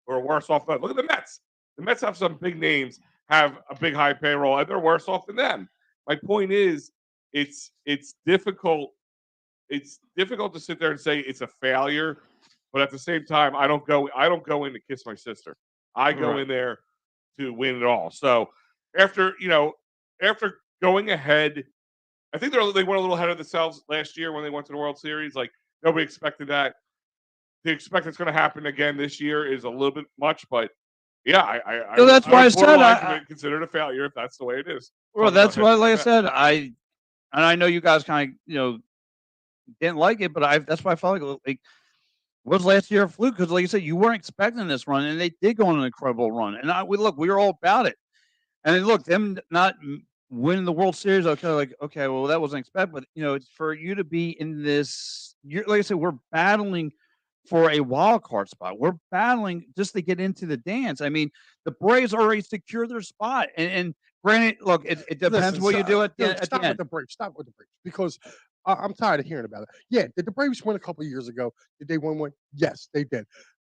are worse off. Look at the Mets. The Mets have some big names, have a big high payroll, and they're worse off than them. My point is, it's difficult. It's difficult to sit there and say it's a failure But at the same time, I don't go in to kiss my sister. I go Right. in there to win it all. So after going ahead, I think they went a little ahead of themselves last year when they went to the World Series. Like nobody expected that. To expect it's going to happen again this year is a little bit much, but yeah, So that's why I said borderline consider it a failure if that's the way it is. well, that's why, like I said, I know you guys kind of didn't like it, but that's why I felt like was last year a fluke because, like you said, you weren't expecting this run, and they did go on an incredible run, and we were all about it, and then, look, them not winning the World Series, okay, like okay, well that wasn't expected, but it's for you to be in this. Like I said, we're battling for a wild card spot. We're battling just to get into the dance. I mean, the Braves already secured their spot, and granted, look, it depends Listen, what you do at the stop with end. the Braves. Stop with the Braves because I'm tired of hearing about it. Yeah, did the Braves win a couple of years ago? Did they win one? Yes, they did.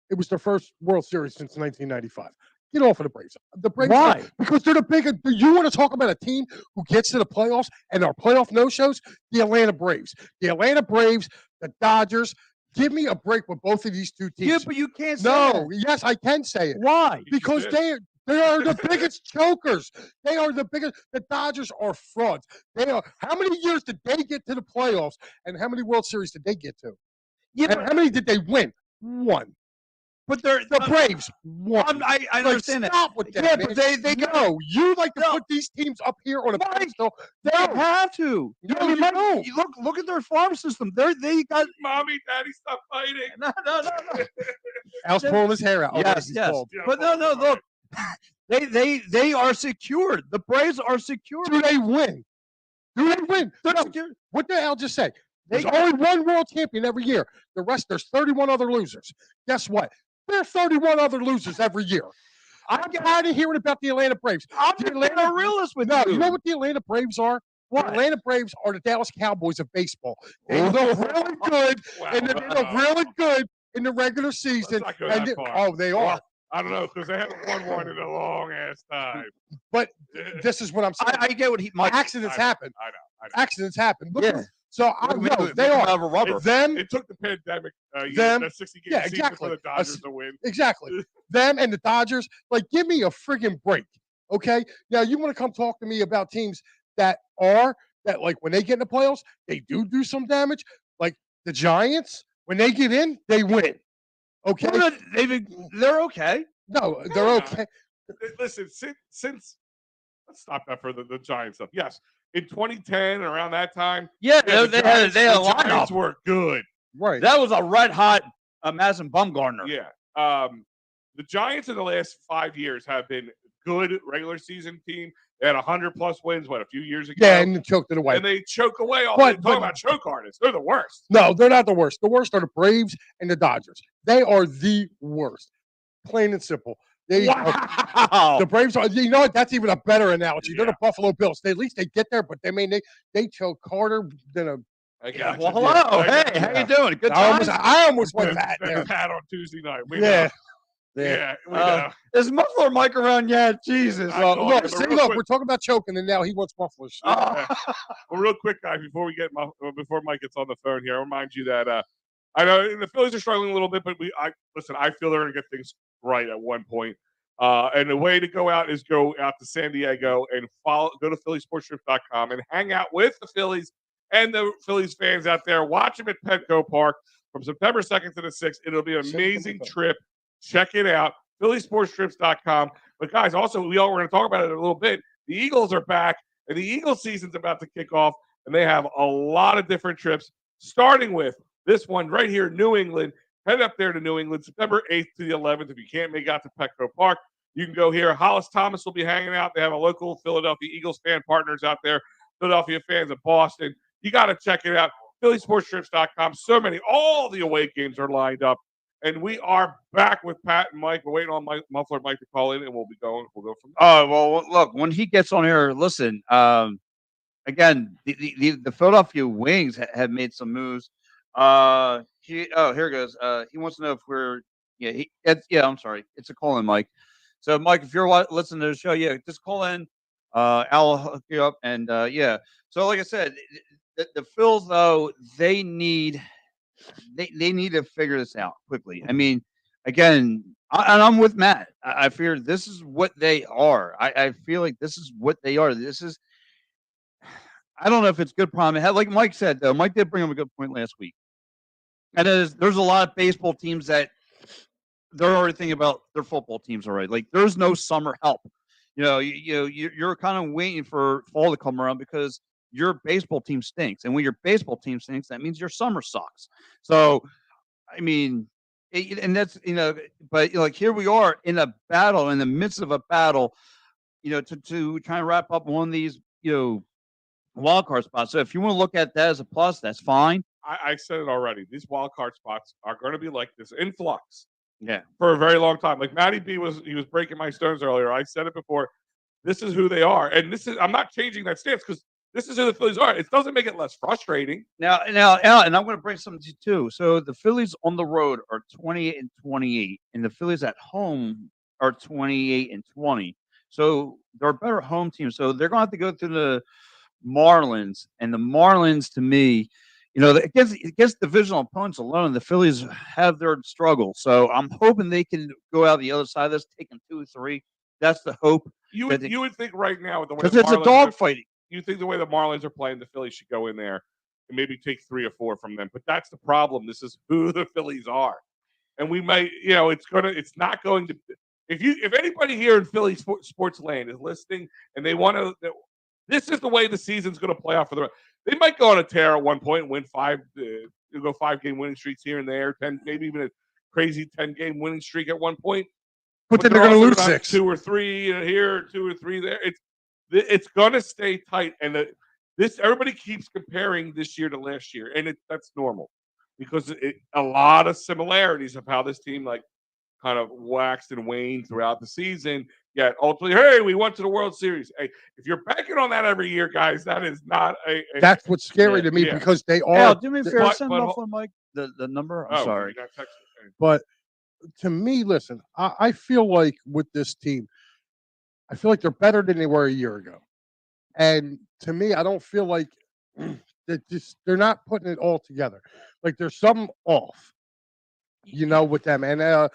It was their first World Series since 1995. Get off of the Braves. The Braves, Why? Because they're the big. You want to talk about a team who gets to the playoffs and are playoff no-shows? The Atlanta Braves. The Atlanta Braves, the Dodgers. Give me a break with both of these two teams. Yeah, but you can't say No, that. yes, I can say it. Why? Because they are the biggest chokers. They are the biggest. The Dodgers are frauds. They are. How many years did they get to the playoffs, and how many World Series did they get to? Yeah, And how many did they win? One. but they're The Braves won. I understand that. Stop with that. Yeah, man. but they got No, you like to No. put these teams up here on a Mike, pedestal. they No. have to. No, I mean, you Mike, don't. you look at their farm system. They got Mommy, Daddy, stop fighting. no. Al's pulling his hair out. Yes. Bald. Yeah, But no, look, they are secured. The Braves are secured. Do they win? Do they win? They're No. secured. What did Al just say? There's They- only one world champion every year. The rest, there's 31 other losers. Guess what? There are 31 other losers every year. I'm tired of hearing about the Atlanta Braves. I'm The just being a realist with No, you. you know what the Atlanta Braves are? What? The Atlanta Braves are the Dallas Cowboys of baseball. They look really good, and they look really good in the regular season. Let's not go and that far. oh, they are. Well, I don't know because they haven't won one in a long ass time. But this is what I'm saying. I get what Mike. Accidents happen. I know. Accidents happen. Look, Yeah. so I know they are. Out of a rubber. Them, It took the pandemic, Them- that 60-game yeah, season exactly. for the Dodgers to win. exactly. Them and the Dodgers. Like, give me a friggin' break. Okay. Now you want to come talk to me about teams that like when they get in the playoffs, they do some damage. Like the Giants, when they get in, they win. Okay. Well, they're okay. No, they're No, okay. Listen, since let's stop that for the Giants stuff. Yes, in 2010, around that time, Yeah, the they had a the lineup. Giants were good. Right. That was a red hot Madison Bumgarner. Yeah. The Giants in the last 5 years have been good regular season team. They had 100+ wins, a few years ago? Yeah, and choked it away. And they choke away all But- talking about choke artists. They're the worst. No, they're not the worst. The worst are the Braves and the Dodgers. They are the worst. Plain and simple. There you go. Wow. The Braves are. You know what? That's even a better analogy. They're Yeah. the Buffalo Bills. At least they get there, but they choke harder than a. I Yeah, got well, you. hello. I got Hey, you. how you doing? Good I times? almost went that Spent there. the hat on Tuesday night. We Yeah. know. Yeah, we Uh, know. Is muffler mic around yet? Jesus. I Well, told look, you, see, but real look, quick- we're talking about choking, and now he wants mufflers. Oh. Well, real quick, guys, before Mike gets on the phone here, I remind you that I know the Phillies are struggling a little bit, but I feel they're going to get things right at one point. And the way to go out is go out to San Diego and go to phillysportstrip.com and hang out with the Phillies and the Phillies fans out there. Watch them at Petco Park from September 2nd to the 6th. It'll be an amazing trip. Check it out. phillysportstrips.com. But guys, also we're going to talk about it a little bit. The Eagles are back, and the Eagles season's about to kick off, and they have a lot of different trips, starting with this one right here, New England. Head up there to New England, September 8th to the 11th. If you can't make out to Petco Park, you can go here. Hollis Thomas will be hanging out. They have a local Philadelphia Eagles fan partners out there, Philadelphia fans of Boston. You got to check it out. phillysportstrips.com. So many, all the away games are lined up. And we are back with Pat and Mike. We're waiting on Muffler Mike to call in, and we'll go from there. Oh, well, look, when he gets on here, listen, again, the Philadelphia Wings have made some moves. Here it goes. He wants to know if we're, I'm sorry. It's a call in, Mike. So, Mike, if you're listening to the show, just call in. I'll hook you up. And, So, like I said, the Phils, though, they need they need to figure this out quickly. I mean, again, and I'm with Matt. I fear this is what they are. I feel like this is what they are. This is. I don't know if it's good problem. Like Mike said, though, Mike did bring up a good point last week. And there's a lot of baseball teams that they're already thinking about their football teams already. Like there's no summer help. You're kind of waiting for fall to come around because your baseball team stinks, and when your baseball team stinks, that means your summer sucks. So, I mean, and that's but like here we are in a battle, in the midst of a battle, to try and wrap up one of these, wild card spots. So if you want to look at that as a plus, that's fine. I said it already. These wild card spots are going to be like this influx. Yeah. For a very long time. Like Matty B was breaking my stones earlier. I said it before. This is who they are. And I'm not changing that stance because this is who the Phillies are. It doesn't make it less frustrating. Now, and I'm going to bring something to you too. So the Phillies on the road are 28-28, and the Phillies at home are 28-20. So they're a better home team. So they're going to have to go through the Marlins, and the Marlins, to me, against divisional opponents alone, the Phillies have their struggle. So I'm hoping they can go out the other side of this, take them 2-3. That's the hope. You would think right now, the way because it's a dogfighting. You think the way the Marlins are playing, the Phillies should go in there and maybe take 3 or 4 from them. But that's the problem. This is who the Phillies are, and we might, it's not going to. If anybody here in Philly sports land is listening and they want to, this is the way the season's going to play out for the. They might go on a tear at one point and win 5-game winning streaks here and there, 10, maybe even a crazy 10-game winning streak at one point. But then they're going to lose 6, 2 or 3 here, 2 or 3 there. It's going to stay tight, and everybody keeps comparing this year to last year, and that's normal because a lot of similarities of how this team kind of waxed and waned throughout the season. Yet ultimately, hey, we went to the World Series. Hey, if you're banking on that every year, guys, that is not a that's what's scary to me because they are. Al, do me a favor, send Muffler Mike the number. I'm sorry. But to me, listen, I feel like with this team, I feel like they're better than they were a year ago. And to me, I don't feel like they're not putting it all together. Like there's something off, with them. And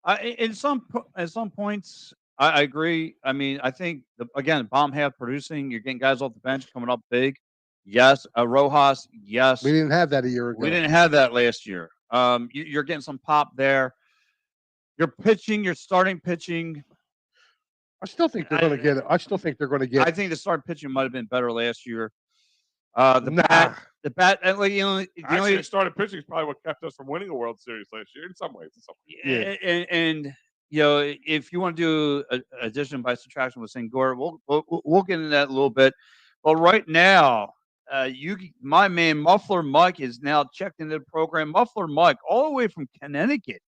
at some points, I agree. I mean, I think again, bomb half producing. You're getting guys off the bench coming up big. Yes, Rojas. Yes, we didn't have that a year ago. We didn't have that last year. You're getting some pop there. You're pitching. You're starting pitching. I still think they're going to get it. I still think they're going to get. I think the start pitching might have been better last year. The bat. Actually, started pitching is probably what kept us from winning a World Series last year in some ways. Yeah. And if you want to do addition by subtraction with Senghor, we'll get into that a little bit. But right now, my man Muffler Mike is now checked into the program. Muffler Mike, all the way from Connecticut.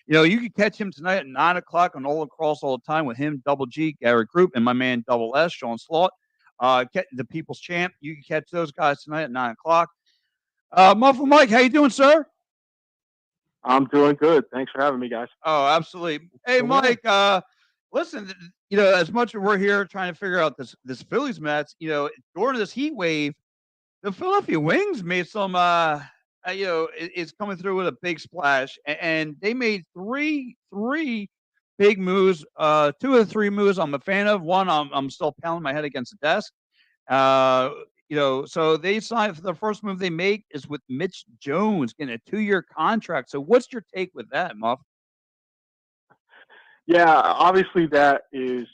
You can catch him tonight at 9:00 on All Across All the Time with him, Double G, Gary Group, and my man Double S, Sean Slaught. The People's Champ. You can catch those guys tonight at 9:00. Muffler Mike, how you doing, sir? I'm doing good. Thanks for having me, guys. Oh, absolutely. Hey, Mike, listen, as much as we're here trying to figure out this Phillies match, during this heat wave, the Philadelphia Wings made some, it's coming through with a big splash, and they made three big moves. 2 of the 3 moves I'm a fan of. One, I'm still pounding my head against the desk. So they signed. The first move they make is with Mitch Jones getting a 2-year contract. So what's your take with that, Muff? Yeah, obviously that is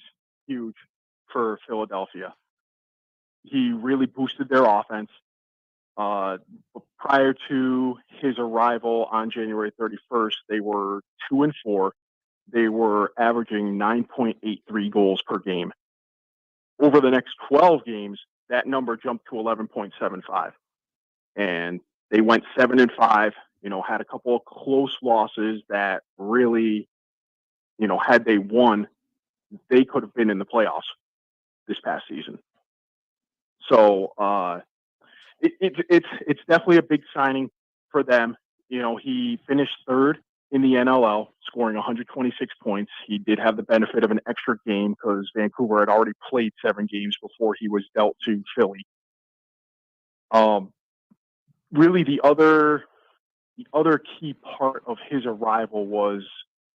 huge for Philadelphia. He really boosted their offense. Prior to his arrival on January 31st, they were 2-4. They were averaging 9.83 goals per game. Over the next 12 games, that number jumped to 11.75. And they went 7-5, had a couple of close losses that really, had they won, they could have been in the playoffs this past season. So it's definitely a big signing for them. He finished 3rd in the NLL, scoring 126 points. He did have the benefit of an extra game because Vancouver had already played 7 games before he was dealt to Philly. really the other key part of his arrival was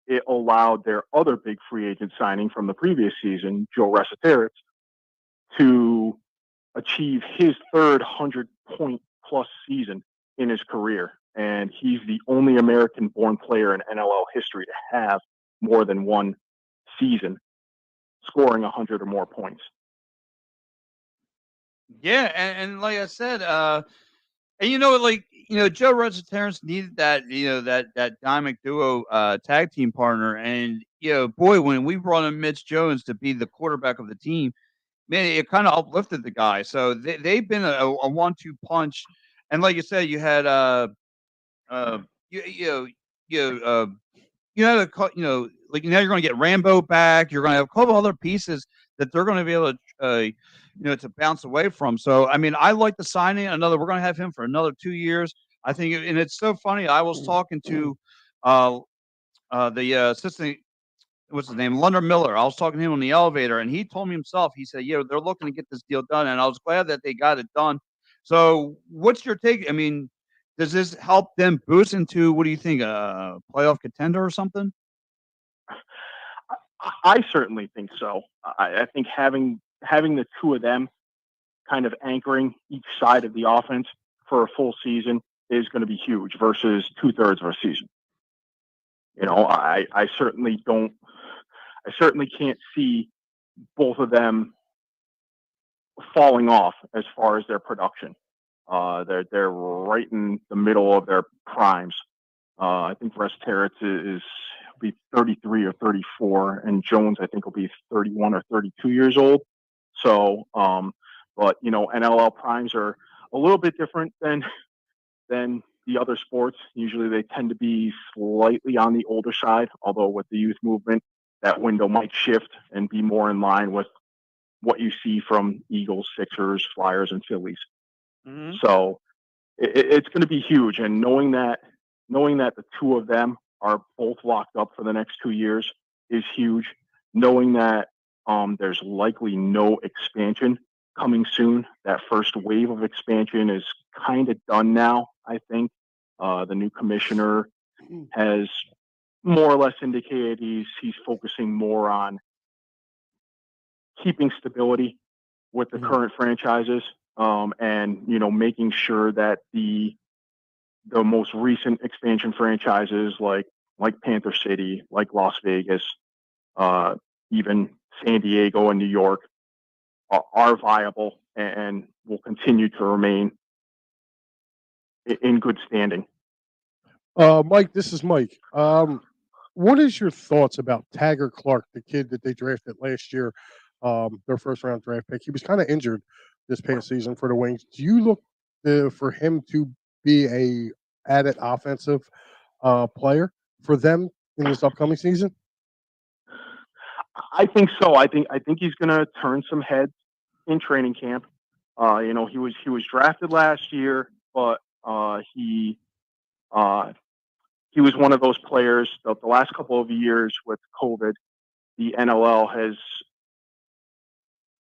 it allowed their other big free agent signing from the previous season, Joe Resetarits, to achieve his third 100-point plus season in his career. And he's the only American-born player in NLL history to have more than one season scoring 100 or more points. Yeah, and like I said, and Joe Terrence needed that, that dynamic duo tag team partner, and boy, when we brought in Mitch Jones to be the quarterback of the team, man, it kind of uplifted the guy. So they've been a 1-2 punch, and like you said, you had you you know you like now you're going to get Rambo back. You're going to have a couple other pieces that they're going to be able to, to bounce away from. So, I mean, I like the signing. We're going to have him for another 2 years. I think, and it's so funny. I was talking to the assistant, what's his name, Lunder Miller. I was talking to him on the elevator, and he told me himself. He said, "Yeah, they're looking to get this deal done," and I was glad that they got it done. So, what's your take? I mean, does this help them boost into, what do you think, a playoff contender or something? I certainly think so. I think having the two of them kind of anchoring each side of the offense for a full season is going to be huge versus 2/3 of a season. I certainly can't see both of them falling off as far as their production. They're right in the middle of their primes. I think Resetarits is be 33 or 34, and Jones I think will be 31 or 32 years old. So, but NLL primes are a little bit different than the other sports. Usually they tend to be slightly on the older side, although with the youth movement, that window might shift and be more in line with what you see from Eagles, Sixers, Flyers, and Phillies. Mm-hmm. So it's going to be huge. And knowing that the two of them are both locked up for the next 2 years is huge. Knowing that there's likely no expansion coming soon. That first wave of expansion is kind of done now, I think. The new commissioner has more or less indicated he's focusing more on keeping stability with the current franchises, and making sure that the most recent expansion franchises like Panther City, like Las Vegas, even San Diego and New York are viable and will continue to remain in good standing. Mike, this is Mike. What is your thoughts about Taggart Clark, the kid that they drafted last year, their first round draft pick? He was kind of injured this past season for the Wings. Do you look for him to be a added offensive player for them in this upcoming season? I think so. I think he's going to turn some heads in training camp. He was drafted last year, but he was one of those players. The last couple of years with COVID, the NLL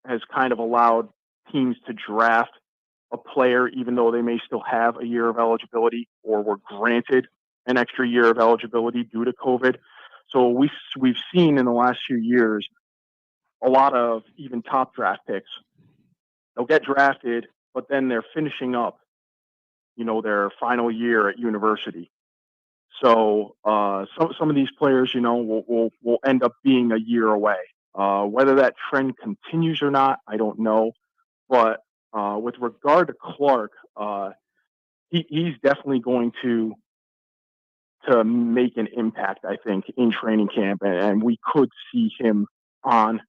has kind of allowed teams to draft a player even though they may still have a year of eligibility or were granted an extra year of eligibility due to COVID. So we've seen in the last few years a lot of even top draft picks. They'll get drafted, but then they're finishing up, their final year at university. So some of these players, will end up being a year away. Whether that trend continues or not, I don't know. But with regard to Clark, he's definitely going to make an impact, I think, in training camp, and we could see him on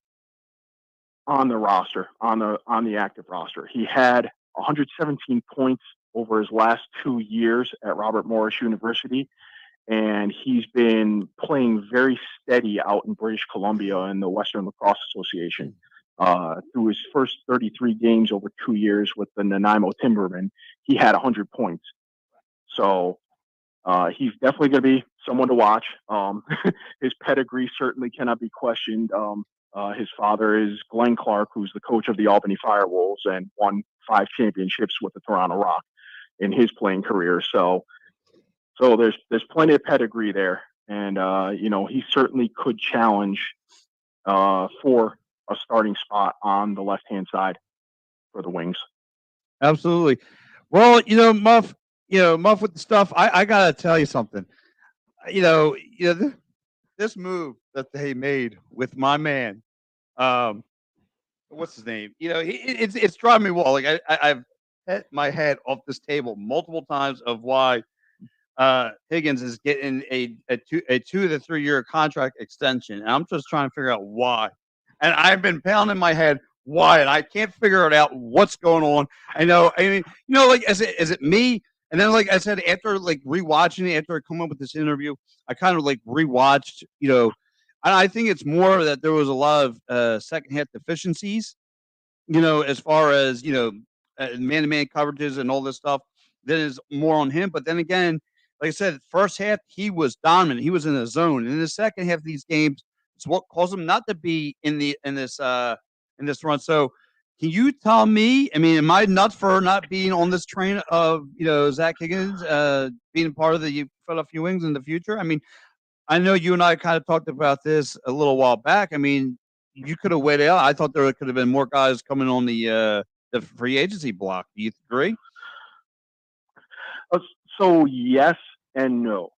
the roster, on the active roster. He had 117 points over his last 2 years at Robert Morris University, and he's been playing very steady out in British Columbia in the Western Lacrosse Association. Through his first 33 games over 2 years with the Nanaimo Timbermen, he had 100 points. So he's definitely going to be someone to watch. His pedigree certainly cannot be questioned. His father is Glenn Clark, who's the coach of the Albany Firewolves and won 5 championships with the Toronto Rock. in his playing career. So there's plenty of pedigree there, and he certainly could challenge for a starting spot on the left-hand side for the Wings. Absolutely. Well, Muff, Muff with the stuff. I gotta tell you something. This move that they made with my man, what's his name? It's driving me wild. Like I've hit my head off this table multiple times of why Higgins is getting a 2 to 3 year contract extension. And I'm just trying to figure out why. And I've been pounding my head why, and I can't figure it out what's going on. I mean, like is it me? And then, like I said, after like rewatching it, after I come up with this interview, I kind of like rewatched, and I think it's more that there was a lot of second half deficiencies, as far as man-to-man coverages and all this stuff. That is more on him. But then again, like I said, first half he was dominant. He was in the zone. And in the second half of these games, it's what caused him not to be in this run. So, can you tell me? I mean, am I nuts for not being on this train of Zach Higgins being part of the Philadelphia Wings in the future? I mean, I know you and I kind of talked about this a little while back. I mean, you could have waited out. I thought there could have been more guys coming on the free agency block. Do you agree? So yes and no.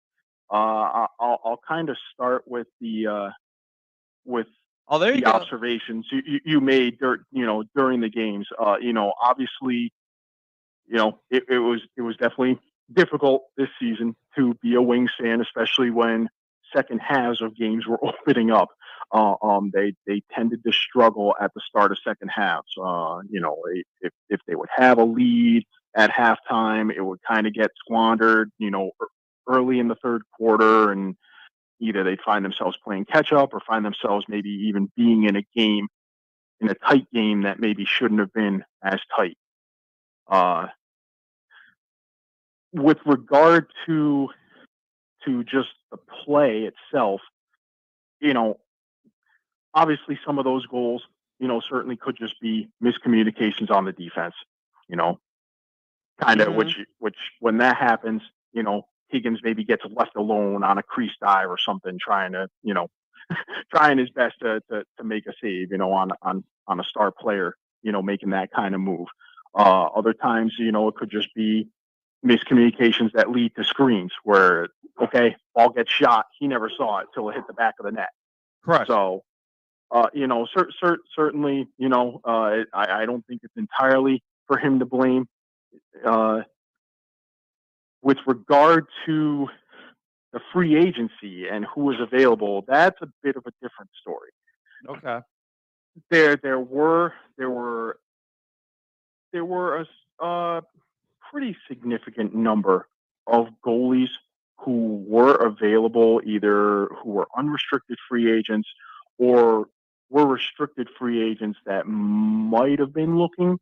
I'll kind of start with the there you go. observations you made during the games. Obviously, it was definitely difficult this season to be a Wings fan, especially when second halves of games were opening up. They tended to struggle at the start of second halves. If they would have a lead at halftime, it would kind of get squandered, early in the third quarter, and either they'd find themselves playing catch up or find themselves maybe even being in a tight game that maybe shouldn't have been as tight. With regard to just the play itself, obviously some of those goals, certainly could just be miscommunications on the defense, kind of, which when that happens, Higgins maybe gets left alone on a crease dive or something, trying his best to make a save, on a star player, making that kind of move. Other times, it could just be miscommunications that lead to screens where, okay, ball gets shot, he never saw it till it hit the back of the net. Correct. So, certainly, I don't think it's entirely for him to blame. With regard to the free agency and who is available, that's a bit of a different story. Okay. There were a pretty significant number of goalies who were available, either who were unrestricted free agents or were restricted free agents that might have been looking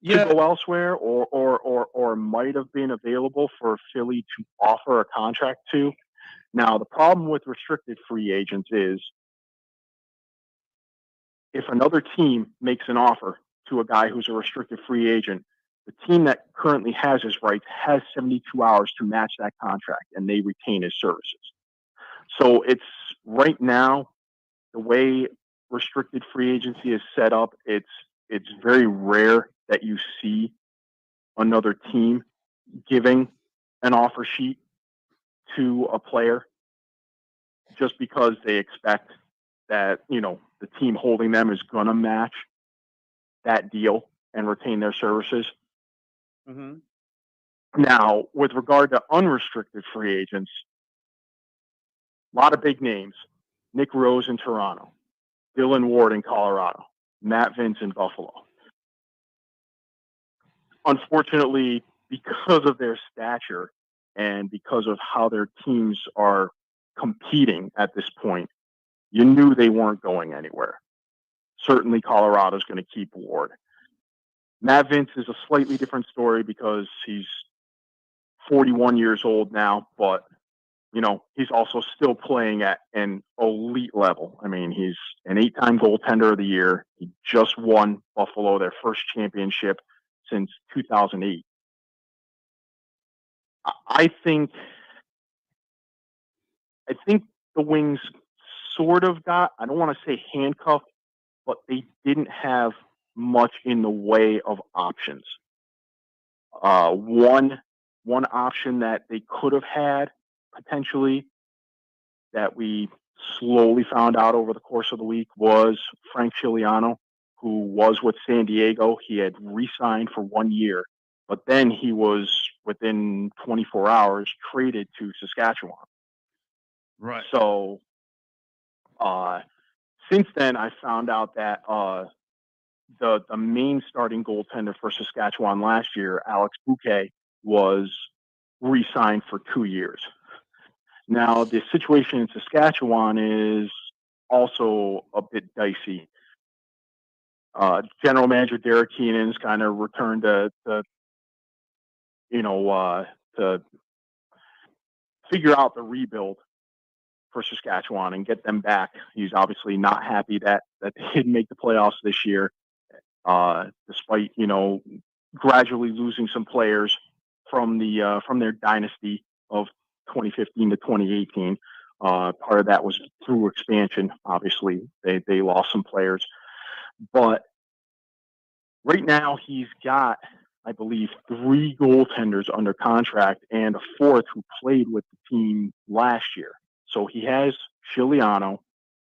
to go elsewhere, or might have been available for Philly to offer a contract to. Now, the problem with restricted free agents is if another team makes an offer to a guy who's a restricted free agent, the team that currently has his rights has 72 hours to match that contract, and they retain his services. So it's right now, the way restricted free agency is set up, it's very rare that you see another team giving an offer sheet to a player just because they expect that, the team holding them is going to match that deal and retain their services. Mm-hmm. Now, with regard to unrestricted free agents, a lot of big names: Nick Rose in Toronto, Dylan Ward in Colorado, Matt Vince in Buffalo. Unfortunately, because of their stature and because of how their teams are competing at this point, you knew they weren't going anywhere. Certainly, Colorado's going to keep Ward. Matt Vince is a slightly different story because he's 41 years old now, but he's also still playing at an elite level. I mean, he's an 8-time goaltender of the year. He just won Buffalo their first championship since 2008. I think the Wings sort of got, I don't want to say handcuffed, but they didn't have much in the way of options. One option that they could have had potentially that we slowly found out over the course of the week was Frank Chiliano, who was with San Diego. He had re-signed for 1 year, but then he was within 24 hours traded to Saskatchewan. Right. So since then, I found out that the main starting goaltender for Saskatchewan last year, Alex Bouquet, was re-signed for 2 years. Now, the situation in Saskatchewan is also a bit dicey. General Manager Derek Keenan's kind of returned to figure out the rebuild for Saskatchewan and get them back. He's obviously not happy that they didn't make the playoffs this year, despite gradually losing some players from their dynasty of 2015 to 2018. Part of that was through expansion. Obviously, they lost some players, but right now he's got, I believe, 3 goaltenders under contract and a 4th who played with the team last year. So he has Chiliano,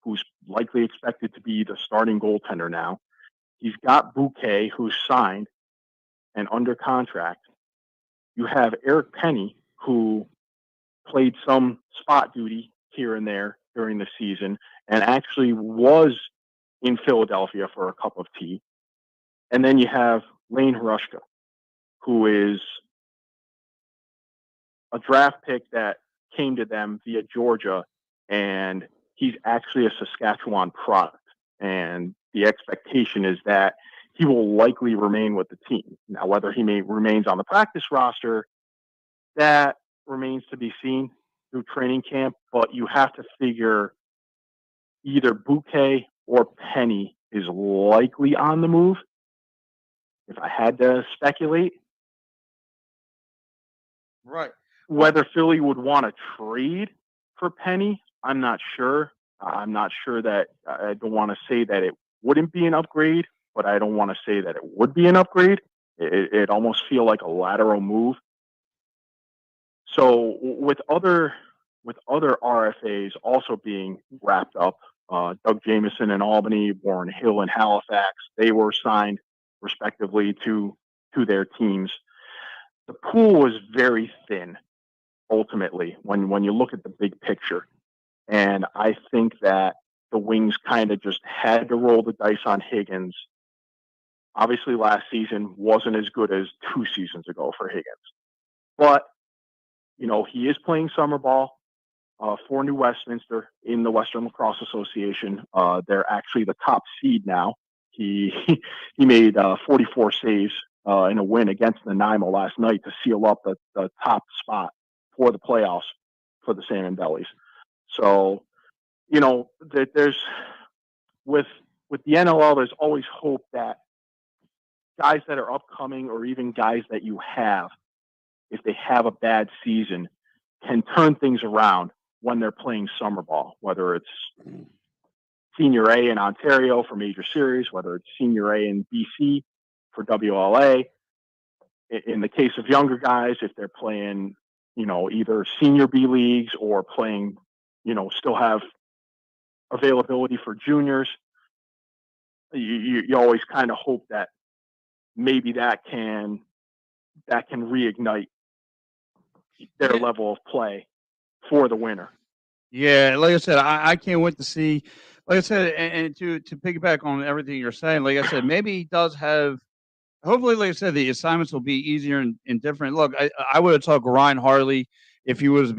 who's likely expected to be the starting goaltender now. He's got Bouquet, who's signed and under contract. You have Eric Penny, who played some spot duty here and there during the season and actually was in Philadelphia for a cup of tea. And then you have Lane Hrushka, who is a draft pick that came to them via Georgia, and he's actually a Saskatchewan product. And the expectation is that he will likely remain with the team. Now, whether he remains on the practice roster, that remains to be seen through training camp, but you have to figure either Bouquet or Penny is likely on the move. If I had to speculate, Right. Whether Philly would want to trade for Penny, I'm not sure. I'm not sure that I don't want to say that it wouldn't be an upgrade, but I don't want to say that it would be an upgrade. It almost feel like a lateral move. So with other RFAs also being wrapped up, Doug Jamieson in Albany, Warren Hill in Halifax, they were signed respectively to their teams. The pool was very thin, ultimately, when you look at the big picture. And I think that the Wings kind of just had to roll the dice on Higgins. Obviously, last season wasn't as good as 2 seasons ago for Higgins. But, he is playing summer ball for New Westminster in the Western Lacrosse Association. They're actually the top seed now. He made 44 saves in a win against Nanaimo last night to seal up the top spot for the playoffs for the Salmon Bellies. So, there's with the NLL, there's always hope that guys that are upcoming or even guys that you have, if they have a bad season, can turn things around when they're playing summer ball, whether it's Senior A in Ontario for major series, whether it's Senior A in BC for WLA. In the case of younger guys, if they're playing, either senior B leagues or playing, still have availability for juniors, you always kind of hope that maybe that can reignite their level of play for the winter. Yeah, like I said, I can't wait to see. Like I said, and to piggyback on everything you're saying, like I said, maybe he does have. Hopefully, like I said, the assignments will be easier and different. Look, I would have talked Ryan Harley if he was,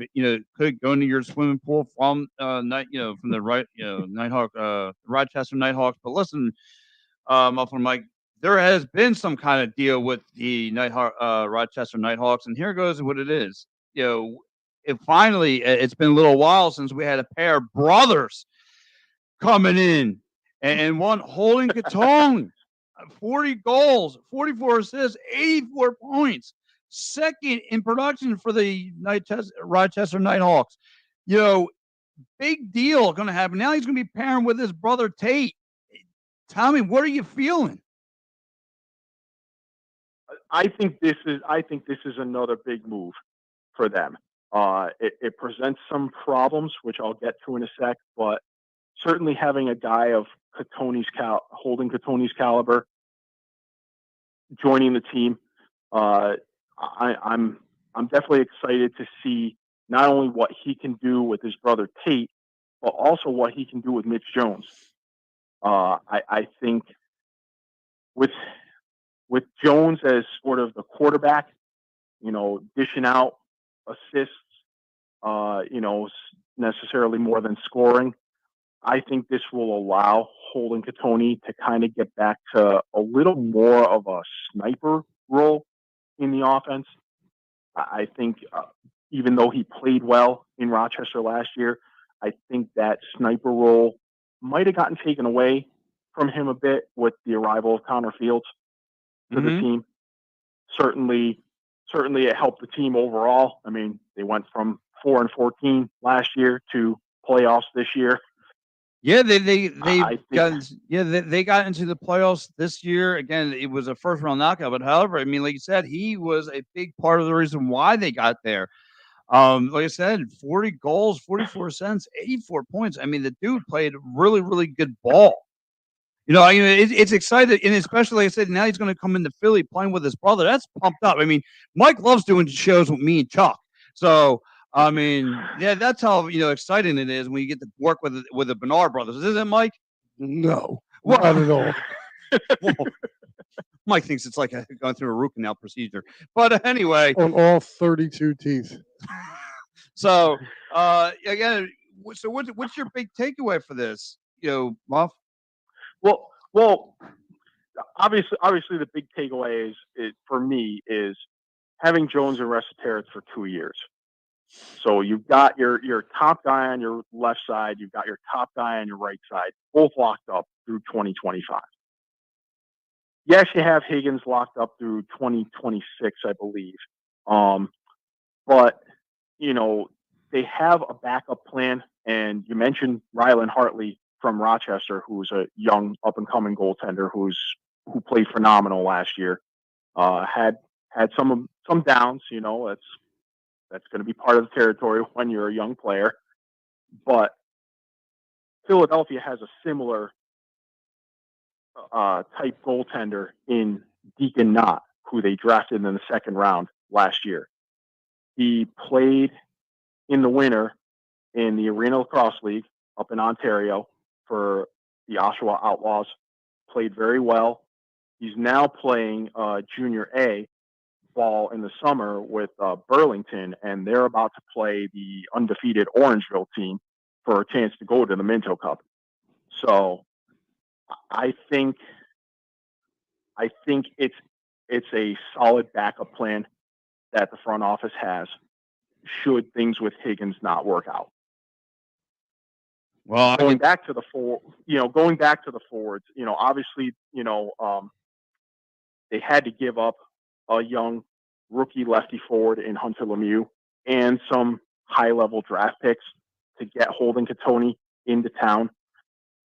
could go into your swimming pool from from the Nighthawk, Rochester Nighthawks. But listen, up from Mike, there has been some kind of deal with the Rochester Nighthawks, and here goes what it is. It's been a little while since we had a pair of brothers coming in, and one Holden Cattoni, 40 goals, 44 assists, 84 points. second in production for the Rochester Nighthawks. You know, big deal going to happen. Now he's going to be pairing with his brother Tate. Tommy, what are you feeling? I think this is another big move for them. It presents some problems, which I'll get to in a sec, but certainly having a guy of Holden Cattoni's caliber joining the team, I'm definitely excited to see not only what he can do with his brother Tate, but also what he can do with Mitch Jones. I think with Jones as sort of the quarterback, dishing out assists, necessarily more than scoring, I think this will allow Holden Cattoni to kind of get back to a little more of a sniper role in the offense. I think even though he played well in Rochester last year, I think that sniper role might have gotten taken away from him a bit with the arrival of Connor Fields to the team. Certainly it helped the team overall. I mean, they went from 4-14 last year to playoffs this year. Yeah, they got into the playoffs this year. Again, it was a first round knockout, but however, I mean, like you said, he was a big part of the reason why they got there. Like I said, 40 goals, 44 cents, 84 points. I mean, the dude played really, really good ball. It's exciting, and especially like I said, now he's going to come into Philly playing with his brother. That's pumped up. I mean, Mike loves doing shows with me and Chuck. So, I mean, yeah, that's how exciting it is when you get to work with the Bernard brothers, isn't it, Mike? No, not at all. Well, Mike thinks it's like going through a root canal procedure. But anyway, on all 32 teeth. So, again, so what's your big takeaway for this? Muff. Well, obviously, the big takeaway is for me is having Jones and Resetaritz for 2 years. So you've got your top guy on your left side, you've got your top guy on your right side, both locked up through 2025. Yes, you have Higgins locked up through 2026, I believe. But they have a backup plan, and you mentioned Rylan Hartley from Rochester, who's a young up-and-coming goaltender who played phenomenal last year. Had some downs, that's going to be part of the territory when you're a young player. But Philadelphia has a similar type goaltender in Deacon Knott, who they drafted in the second round last year. He played in the winter in the Arena Lacrosse League up in Ontario for the Oshawa Outlaws. Played very well. He's now playing Junior A ball in the summer with Burlington, and they're about to play the undefeated Orangeville team for a chance to go to the Minto Cup. So I think it's a solid backup plan that the front office has should things with Higgins not work out. Well, going back to the forwards, obviously, they had to give up a young rookie lefty forward in Hunter Lemieux and some high-level draft picks to get Holden Cattoni into town.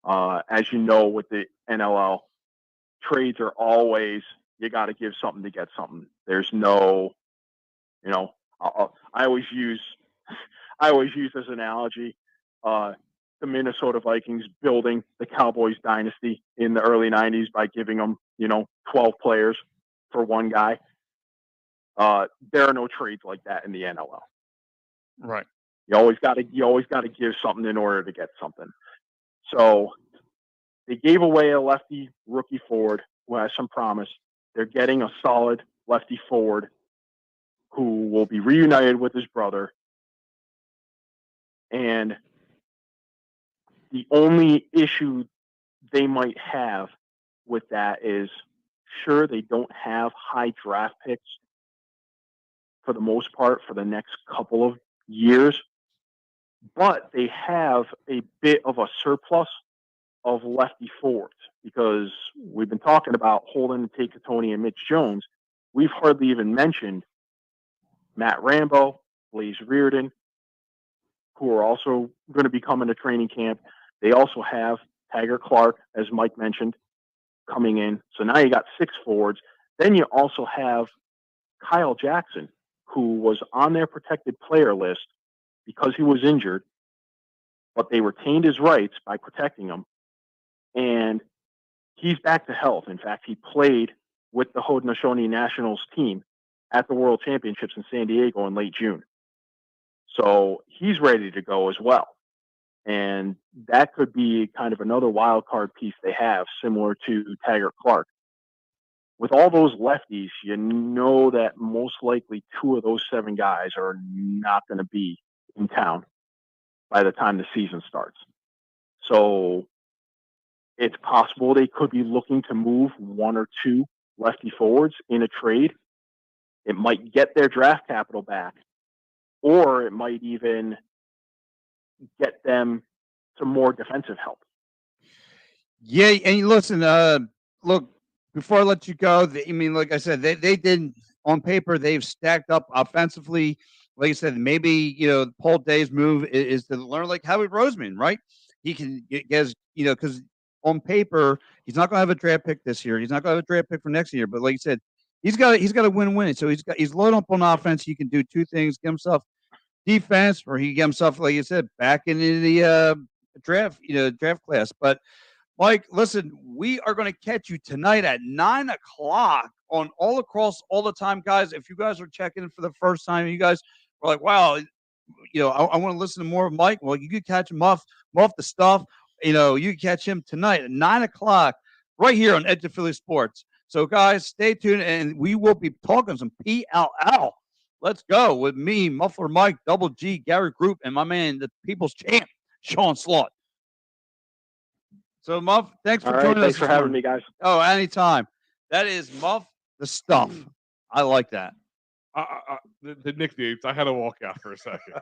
As you know, with the NLL, trades are always, you got to give something to get something. There's no, I always use this analogy, the Minnesota Vikings building the Cowboys dynasty in the early 90s by giving them, 12 players for one guy. There are no trades like that in the NLL. Right. You always got to give something in order to get something. So they gave away a lefty rookie forward who has some promise. They're getting a solid lefty forward who will be reunited with his brother. And the only issue they might have with that is, sure, they don't have high draft picks for the most part for the next couple of years, but they have a bit of a surplus of lefty forwards because we've been talking about Holden, Cattoni, and Mitch Jones. We've hardly even mentioned Matt Rambo, Blaze Reardon, who are also going to be coming to training camp. They also have Taggart Clark, as Mike mentioned, coming in. So now you got 6 forwards. Then you also have Kyle Jackson, who was on their protected player list because he was injured, but they retained his rights by protecting him. And he's back to health. In fact, he played with the Haudenosaunee Nationals team at the World Championships in San Diego in late June. So he's ready to go as well. And that could be kind of another wild card piece they have, similar to Taggart Clark. With all those lefties, you know that most likely 2 of those 7 guys are not going to be in town by the time the season starts. So it's possible they could be looking to move 1 or 2 lefty forwards in a trade. It might get their draft capital back, or it might even get them some more defensive help. Yeah, and listen, look, before I let you go, like I said, they did on paper, they've stacked up offensively. Like I said, maybe Paul Day's move is to learn like Howie Roseman, right? He can get because on paper he's not going to have a draft pick this year. He's not going to have a draft pick for next year. But like you said, he's got a win-win. So he's loaded up on offense. He can do 2 things: get himself defense, or he can get himself, like you said, back into the draft class. But Mike, listen, we are going to catch you tonight at 9:00 on All Across All the Time, guys. If you guys are checking in for the first time, you guys are like, wow, I want to listen to more of Mike. Well, you could catch Muff the Stuff. You can catch him tonight at 9:00 right here on Edge of Philly Sports. So, guys, stay tuned, and we will be talking some PLL. Let's go with me, Muffler Mike, Double G, Gary Group, and my man, the People's Champ, Sean Slaught. So, Muff, thanks for joining us. Thanks for having me, guys. Oh, anytime. That is Muff the Stuff. I like that. The nicknames, I had to walk out for a second.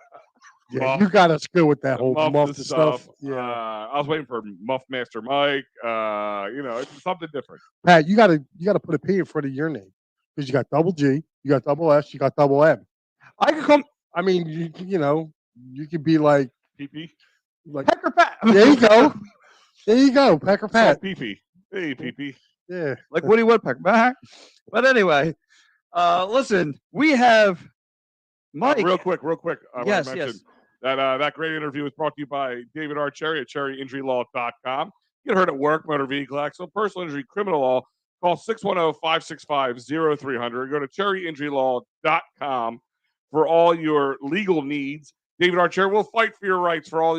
Yeah, Muff, you got us good with that whole Muff Muff the stuff. Yeah, I was waiting for Muff Master Mike. It's something different. Pat, you gotta put a P in front of your name because you got double G, you got double S, you got double M. I could come. I mean, you could be like PP. Like Pecker Pat. There you go. There you go, Pecker Pat. PP. Hey, PP. Yeah. Like Woody Woodpecker. But anyway, listen, we have Mike. Real quick. Yes. That great interview was brought to you by David R. Cherry at cherryinjurylaw.com. Get hurt at work, motor vehicle accident, personal injury, criminal law. Call 610-565-0300. Go to cherryinjurylaw.com for all your legal needs. David R. Cherry will fight for your rights for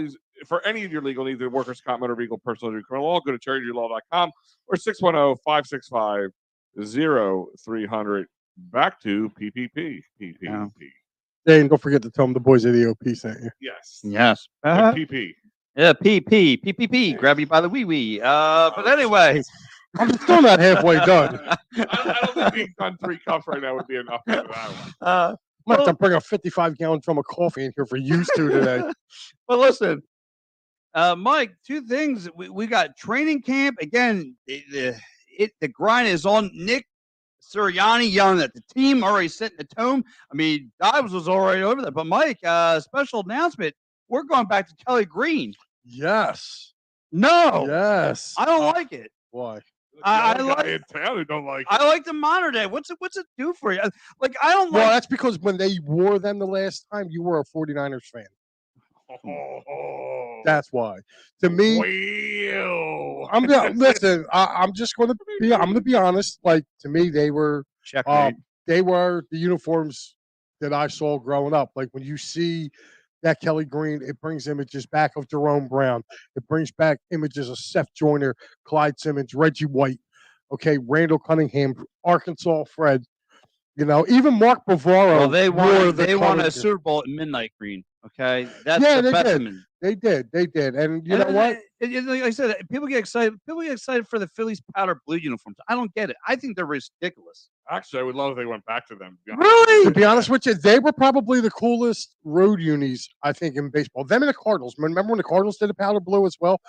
any of your legal needs in workers' comp, motor vehicle, personal injury, criminal law. Go to cherryinjurylaw.com or 610-565-0300. Back to PPP. And don't forget to tell them the boys at the OP sent you. Yes. PP. Yeah, PPP. Grab you by the wee. But anyway, I'm still not halfway done. I don't think being done 3 cups right now would be enough for that one. I'm going to have to bring a 55-gallon drum of coffee in here for you two today. But listen, Mike, 2 things. We got training camp. Again, the grind is on. Nick Sirianni yelling at the team, already setting the tone. I mean, Dobbs was already over there. But, Mike, special announcement. We're going back to Kelly Green. Yes. No. Yes. I don't like it. Why? I like in town who don't like it. I like the modern day. What's it do for you? Like, I don't like. Well, that's because when they wore them the last time, you were a 49ers fan. Oh, that's why. To me, listen. I'm just going to be. I'm going to be honest. Like, to me, they were. They were the uniforms that I saw growing up. Like, when you see that Kelly Green, it brings images back of Jerome Brown. It brings back images of Seth Joyner, Clyde Simmons, Reggie White. Okay, Randall Cunningham, Arkansas Fred. Even Mark Bavaro. Well, they won a Super Bowl at midnight green. Okay, that's the specimen. They did, and you know what? Like I said, people get excited. People get excited for the Phillies powder blue uniforms. I don't get it. I think they're ridiculous. Actually, I would love if they went back to them. Really? To be honest with you, they were probably the coolest road unis, I think, in baseball. Them and the Cardinals. Remember when the Cardinals did the powder blue as well?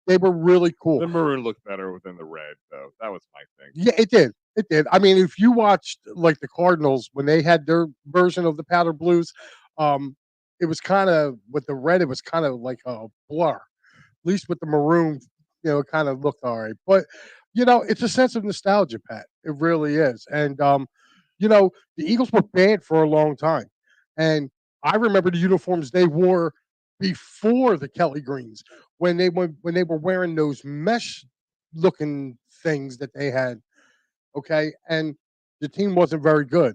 They were really cool. The maroon looked better than the red, though. That was my thing. Yeah, it did. It did. I mean, if you watched like the Cardinals when they had their version of the powder blues, it was kind of with the red. It was kind of like a blur. At least with the maroon, it kind of looked all right. But it's a sense of nostalgia, Pat. It really is. And the Eagles were banned for a long time, and I remember the uniforms they wore before the Kelly Greens when they were wearing those mesh looking things that they had. Okay, and the team wasn't very good.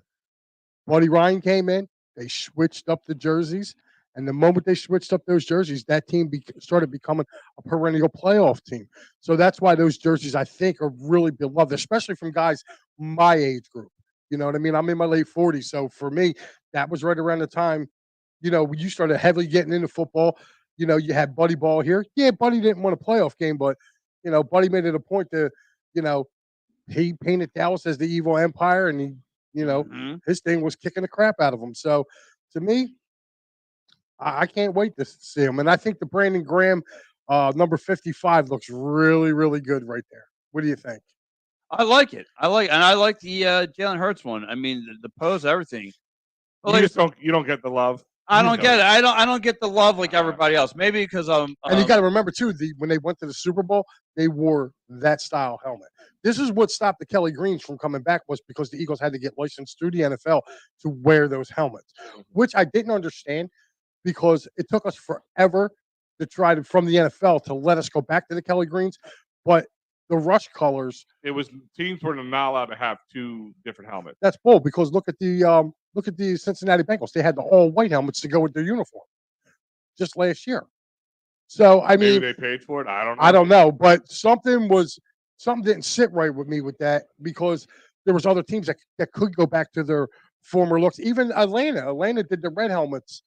Buddy Ryan came in. They switched up the jerseys. And the moment they switched up those jerseys, that team started becoming a perennial playoff team. So that's why those jerseys, I think, are really beloved, especially from guys my age group. You know what I mean? I'm in my late 40s. So for me, that was right around the time, when you started heavily getting into football. You had Buddy Ball here. Yeah, Buddy didn't win a playoff game, but, Buddy made it a point to, he painted Dallas as the evil empire, and his thing was kicking the crap out of them. So to me, I can't wait to see him. And I think the Brandon Graham number 55 looks really, really good right there. What do you think? I like it. I like the Jalen Hurts one. I mean, the pose, everything. But you don't get the love. I don't get it. I don't get the love like everybody else. Maybe because and you got to remember too, when they went to the Super Bowl, they wore that style helmet. This is what stopped the Kelly Greens from coming back, was because the Eagles had to get licensed through the NFL to wear those helmets, which I didn't understand, because it took us forever to try to, from the NFL, to let us go back to the Kelly Greens. But the rush colors, teams were not allowed to have two different helmets. That's bull, because look at the Cincinnati Bengals. They had the all white helmets to go with their uniform just last year. So I mean, maybe they paid for it. I don't know. I don't know, but something didn't sit right with me with that, because there was other teams that could go back to their former looks. Even Atlanta did the red helmets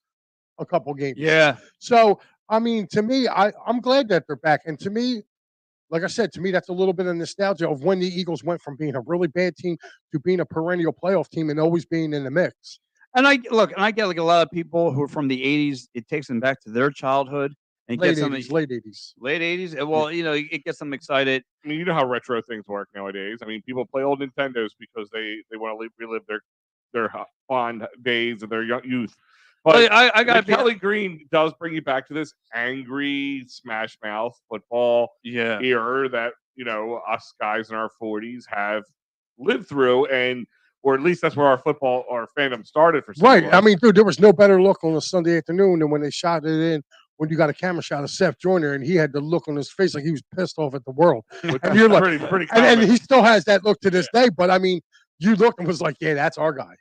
a couple games. Yeah. So I mean, to me, I'm glad that they're back, and to me, like I said, that's a little bit of nostalgia of when the Eagles went from being a really bad team to being a perennial playoff team and always being in the mix. And I get like a lot of people who are from the 80s. It takes them back to their childhood and late gets them 80s, late 80s. Late 80s. Well, it gets them excited. I mean, you know how retro things work nowadays. I mean, people play old Nintendos because they want to relive their fond days of their youth. But I got Kelly Green does bring you back to this angry smash mouth football era that us guys in our 40s have lived through, or at least that's where our fandom started for some right. of us. I mean, dude, there was no better look on a Sunday afternoon than when they shot it in. When you got a camera shot of Seth Joyner, and he had the look on his face like he was pissed off at the world, and you're like, pretty and he still has that look to this day. But I mean, you looked and was like, yeah, that's our guy.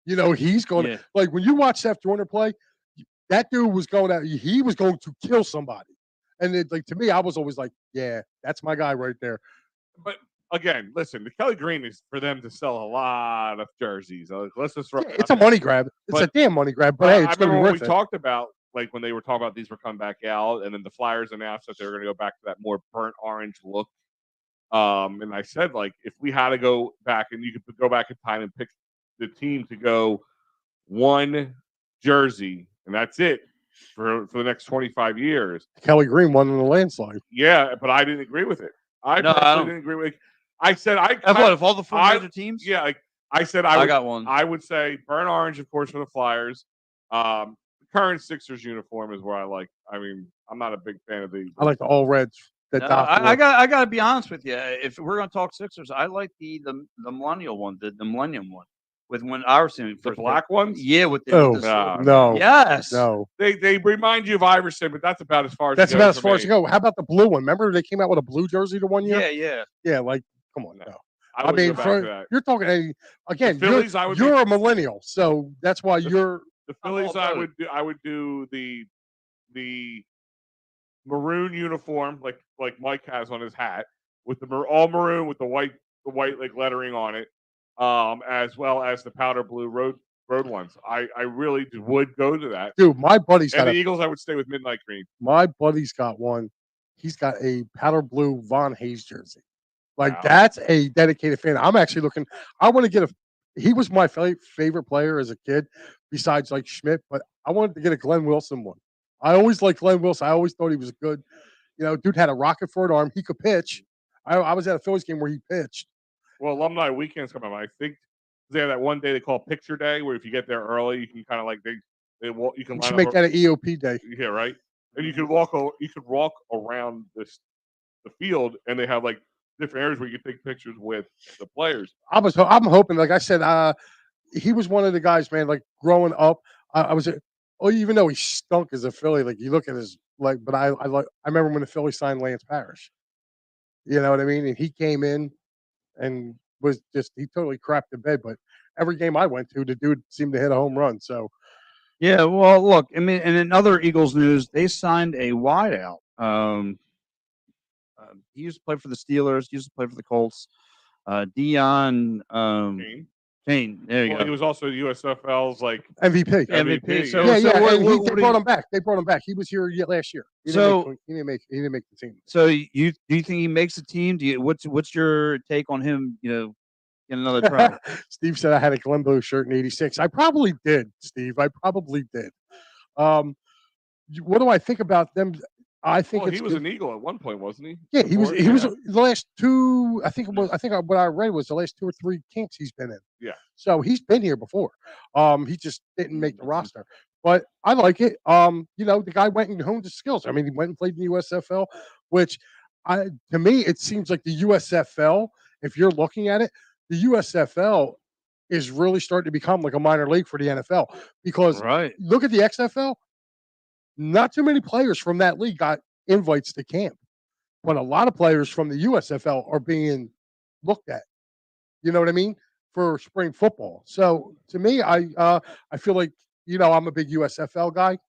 He's going to, like, when you watch Seth Joyner play, that dude was going out. He was going to kill somebody. And to me, I was always like, yeah, that's my guy right there. But again, listen, the Kelly Green is for them to sell a lot of jerseys. Let's just it's a money grab. It's a damn money grab. But hey, it's going to be worth it. We talked about, like, when they were talking about these were coming back out, and then the Flyers announced that they were going to go back to that more burnt orange look. And I said, like, if we had to go back, and you could go back in time and pick the team to go one jersey, and that's it for the next 25 years. Kelly Green won in the landslide. Yeah, but I didn't agree with it. I didn't agree with it. I said of all the four major teams? Yeah, like I said, I got one. I would say burnt orange, of course, for the Flyers. The current Sixers uniform is where I like. I mean, I'm not a big fan of the. I like the all reds. I got to be honest with you. If we're going to talk Sixers, I like the millennial one, the millennium one. With when Iverson the black ones, yeah, with the no, yes, no, they remind you of Iverson, but that's about as far as that's about as far as you go. How about the blue one? Remember they came out with a blue jersey the one year? Yeah. Like, come on now. I mean, you're talking again. The Phillies, you're a millennial, so that's why you're the Phillies. I would do the maroon uniform, like Mike has on his hat, with the all maroon with the white like lettering on it. As well as the powder blue road ones. I really would go to that. Dude, my buddy's got the Eagles, I would stay with midnight green. My buddy's got one. He's got a powder blue Von Hayes jersey. Like, that's a dedicated fan. I'm actually looking. I want to get he was my favorite player as a kid, besides like Schmidt, but I wanted to get a Glenn Wilson one. I always liked Glenn Wilson. I always thought he was good. Dude had a rocket for an arm. He could pitch. I was at a Phillies game where he pitched. Well, alumni weekend's coming up. I think they have that one day they call Picture Day, where if you get there early, you can kind of like you can You line should up. make that an EOP day. Yeah, right. And you could walk around the field, and they have like different areas where you can take pictures with the players. I'm hoping, like I said, he was one of the guys, man. Like growing up, even though he stunk as a Philly, like you look at his but I remember when the Phillies signed Lance Parrish. You know what I mean? And he came in and he totally crapped the bed. But every game I went to, the dude seemed to hit a home run. So Yeah, well, look, I mean, and in other Eagles news, they signed a wideout. He used to play for the Steelers. He used to play for the Colts. Dion Kane. There you go. He was also USFL's like MVP. MVP. So, yeah. They brought him back. They brought him back. He was here last year. He didn't make the team. So do you think he makes the team? What's your take on him? Get another try. Steve said I had a Glen Blue shirt in '86. I probably did, Steve. I probably did. What do I think about them? I think he was an Eagle at one point, wasn't he? Yeah, he was. He was the last two. I think what I read was the last 2 or 3 camps he's been in. Yeah. So he's been here before. He just didn't make the roster. But I like it. The guy went and honed his skills. I mean, he went and played in the USFL, which to me it seems like the USFL. If you're looking at it, the USFL is really starting to become like a minor league for the NFL because look at the XFL. Not too many players from that league got invites to camp, but a lot of players from the USFL are being looked at. You know what I mean? For spring football. So to me, I feel like I'm a big USFL guy.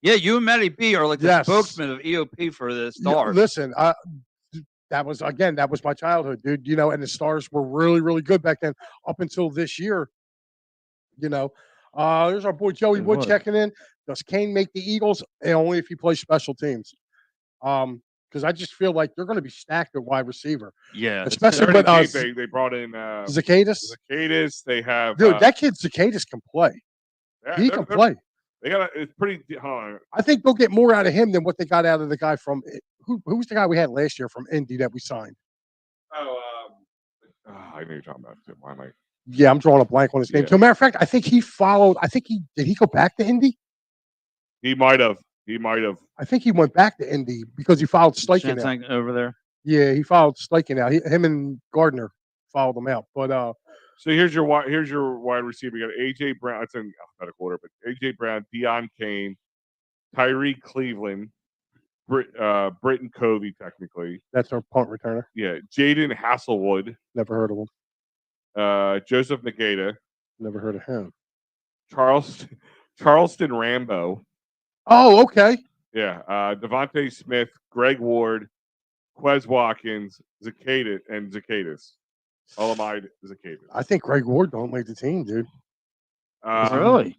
Yeah, you and Matty B are like the spokesman of EOP for the Stars. Listen, that was my childhood, dude. And the Stars were really, really good back then, up until this year. There's our boy Joey Wood checking in. Does Kane make the Eagles? And only if he plays special teams. Because I just feel like they're going to be stacked at wide receiver. Yeah, especially with they brought in Zacchaeus. They have that kid Zacchaeus can play. He can play. They got it's pretty. I think they'll get more out of him than what they got out of the guy from who was the guy we had last year from Indy that we signed. I know you're talking about Tim. Why am I? Yeah, I'm drawing a blank on his name. So, matter of fact, I think he followed. Did he go back to Indy? He might have. I think he went back to Indy because he followed Steichen out over there. Yeah, he followed Steichen out. Him and Gardner followed him out. But so here's your wide receiver. You got AJ Brown. It's in alphabetical order, but AJ Brown, Dion Kane, Tyree Cleveland, Britton Covey. Technically, that's our punt returner. Yeah, Jaden Hasselwood. Never heard of him. Joseph Negata. Never heard of him. Charleston Rambo. Oh, okay. Yeah. Devontae Smith, Greg Ward, Quez Watkins, Zacchaeus. Olamide Zacchaeus. I think Greg Ward don't make the team, dude. Really?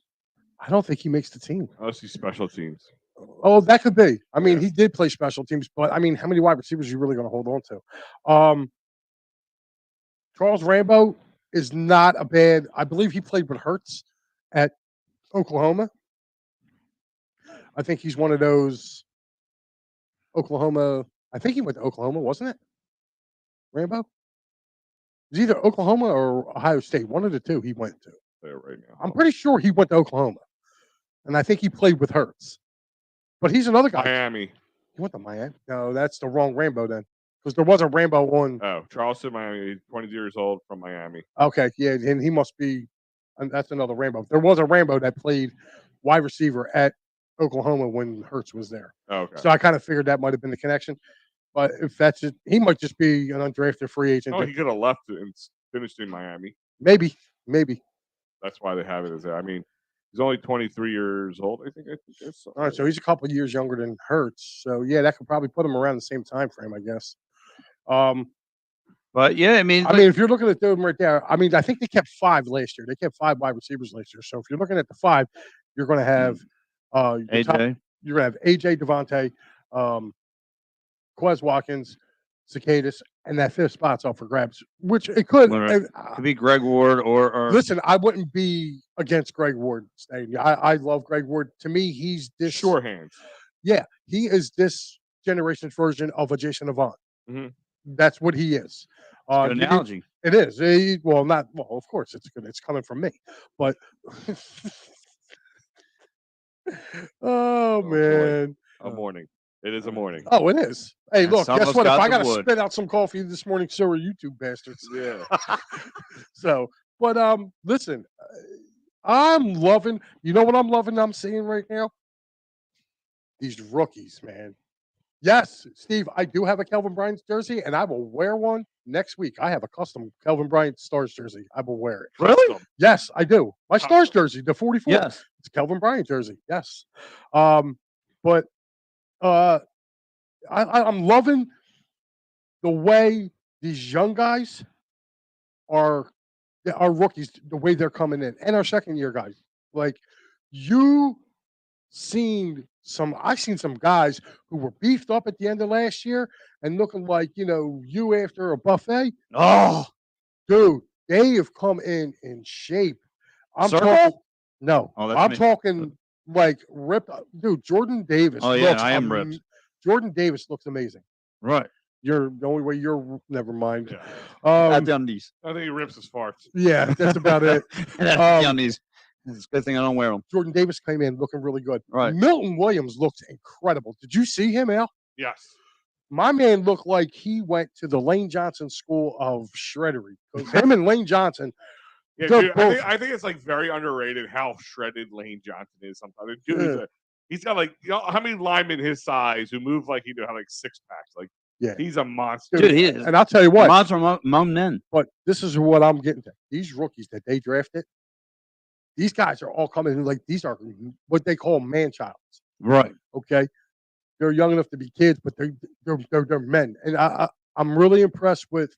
I don't think he makes the team. Unless he's special teams. Oh, that could be. I mean, he did play special teams, but I mean, how many wide receivers are you really going to hold on to? Charles Rambo is not a bad. I believe he played with Hurts at Oklahoma. I think he's one of those Oklahoma. I think he went to Oklahoma, wasn't it? Rambo? It was either Oklahoma or Ohio State. One of the two he went to. There right now. I'm pretty sure he went to Oklahoma. And I think he played with Hurts. But he's another guy. Miami. He went to Miami? No, that's the wrong Rambo then. Because there was a Rambo on. Oh, Charleston, Miami. He's 20 years old from Miami. Okay, yeah, and he must be. And that's another Rambo. There was a Rambo that played wide receiver at Oklahoma when Hurts was there. Okay. So I kind of figured that might have been the connection. But if that's it, he might just be an undrafted free agent. Oh, he could have left and finished in Miami. Maybe. That's why they have it as that. I mean, he's only 23 years old, I think. All right, so he's a couple of years younger than Hurts. So yeah, that could probably put him around the same time frame, I guess. But yeah, I mean, if you're looking at them right there, I mean, I think they kept 5 last year. They kept 5 wide receivers last year. So if you're looking at the 5, you're going to have AJ. You're going to have AJ, Devontae, Quez Watkins, Zacchaeus, and that 5th spot's up for grabs. Which it could be Greg Ward or listen. I wouldn't be against Greg Ward staying. I love Greg Ward. To me, he's this sure hands. Yeah, he is this generation's version of a Jason Avant. Mhm. That's what he is. Good You- analogy. It is. Well, not well. Of course, it's good. It's coming from me, but oh boy. man, A morning. It is a morning. oh, it is. Hey, And look, some of guess us what? If got I the got to wood. spit out some coffee this morning, so are you two bastards. Yeah. So, but listen, I'm loving. You know what I'm loving? I'm seeing right now these rookies, man. Yes, Steve, I do have a Kelvin Bryant jersey, and I will wear one next week. I have a custom Kelvin Bryant Stars jersey. I will wear it. Really? Yes, I do. My Stars jersey, the 44. Yes. It's a Kelvin Bryant jersey. Yes. But I'm loving the way these young guys are rookies, the way they're coming in, and our second year guys. Like I've seen some guys who were beefed up at the end of last year and looking like, you after a buffet. Oh, Dude, they have come in shape. I'm Circle? talking no. Oh, that's I'm me. talking like ripped. Dude, Jordan Davis. Oh, yeah, looks I am ripped. Jordan Davis looks amazing. right. You're the only way you're. Never mind. Yeah. At the undies. I think he rips his farts. Yeah, that's about it. That's the undies. It's a good thing I don't wear them. Jordan Davis came in looking really good. Right. Milton Williams looks incredible. Did you see him, Al? Yes. My man looked like he went to the Lane Johnson School of Shreddery. 'Cause him and Lane Johnson, Yeah, they're dude, both. I think it's like very underrated how shredded Lane Johnson is sometimes. Dude, he's got like, how many linemen his size who move like he do have like 6-packs? Like, Yeah. he's a monster. Dude, he is. And I'll tell you what, Monster among men. but this is what I'm getting to. These rookies that they drafted, these guys are all coming in like these are what they call man-childs. Right. Okay, they're young enough to be kids, but they're men, and I'm really impressed with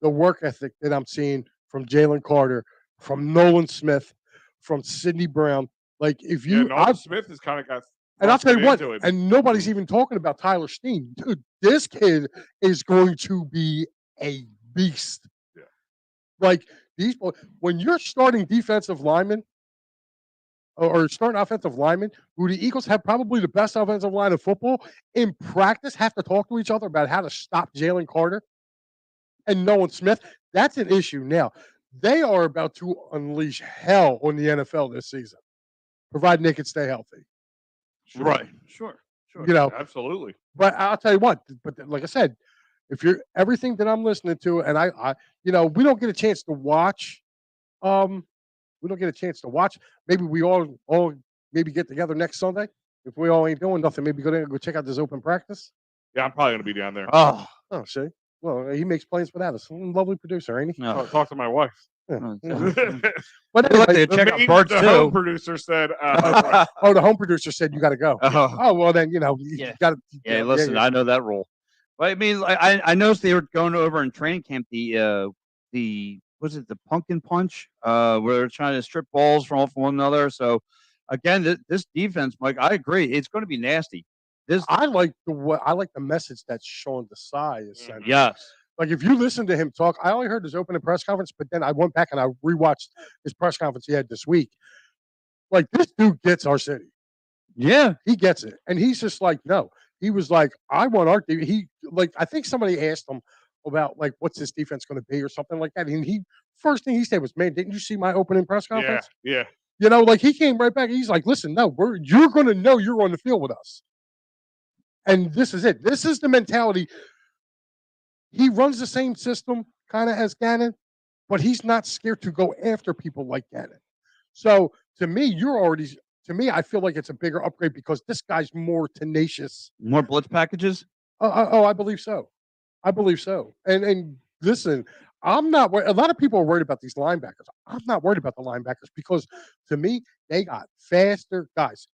the work ethic that I'm seeing from Jalen Carter, from Nolan Smith, from Sidney Brown. Like if Yeah, you, Nolan Smith has kind of got. and I'll tell you what, into it. and nobody's even talking about Tyler Steen. Dude, this kid is going to be a beast. Yeah. Like these, when you're starting defensive linemen or starting offensive linemen, who the Eagles have probably the best offensive line of football in practice, have to talk to each other about how to stop Jalen Carter and Nolan Smith. That's an issue now. They are about to unleash hell on the NFL this season, providing they can stay healthy. Sure. Right. Sure. Absolutely. But I'll tell you what. But like I said, if you're everything that I'm listening to, and I we don't get a chance to watch. We don't get a chance to watch. Maybe we all maybe get together next Sunday. If we all ain't doing nothing, maybe go check out this open practice. Yeah, I'm probably gonna be down there. Oh. Oh, see. Well, he makes plans without us. Lovely producer, ain't he? No. Talk to my wife. Yeah. Oh, But I'd like anyway, to check out The Birch home too. producer said, the home producer said you got to go. Oh. Oh well, then you Yeah. got to. Yeah, listen, I know that role. But I mean, I noticed they were going over in training camp the was it the pumpkin punch where they're trying to strip balls from off one another. So again, this defense, Mike, I agree, it's going to be nasty. I like the message that Sean Desai is sending. Yes, Like if you listen to him talk, I only heard his opening press conference, but then I went back and I rewatched his press conference he had this week. Like this dude gets our city. yeah, He gets it. And he's just like, no. He was like, I want our I think somebody asked him about like what's this defense going to be or something like that. And first thing he said was, man, didn't you see my opening press conference? yeah. Like he came right back. He's like, listen, no, you're going to know you're on the field with us. And this is it. This is the mentality. He runs the same system kind of as Gannon, but he's not scared to go after people like Gannon. So to me, I feel like it's a bigger upgrade because this guy's more tenacious. more blitz packages. I believe so. And listen, I'm not worried. A lot of people are worried about these linebackers. I'm not worried about the linebackers because to me, they got faster guys.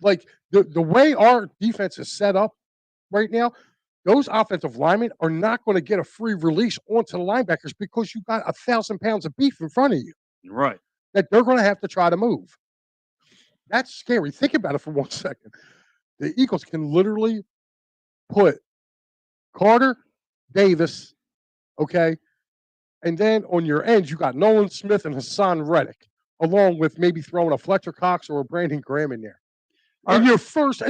Like the way our defense is set up right now, those offensive linemen are not going to get a free release onto the linebackers because you got 1,000 pounds of beef in front of you Right. that they're going to have to try to move. That's scary. Think about it for 1 second. The Eagles can literally put Carter, Davis, okay, and then on your ends you got Nolan Smith and Hassan Reddick, along with maybe throwing a Fletcher Cox or a Brandon Graham in there. And your first,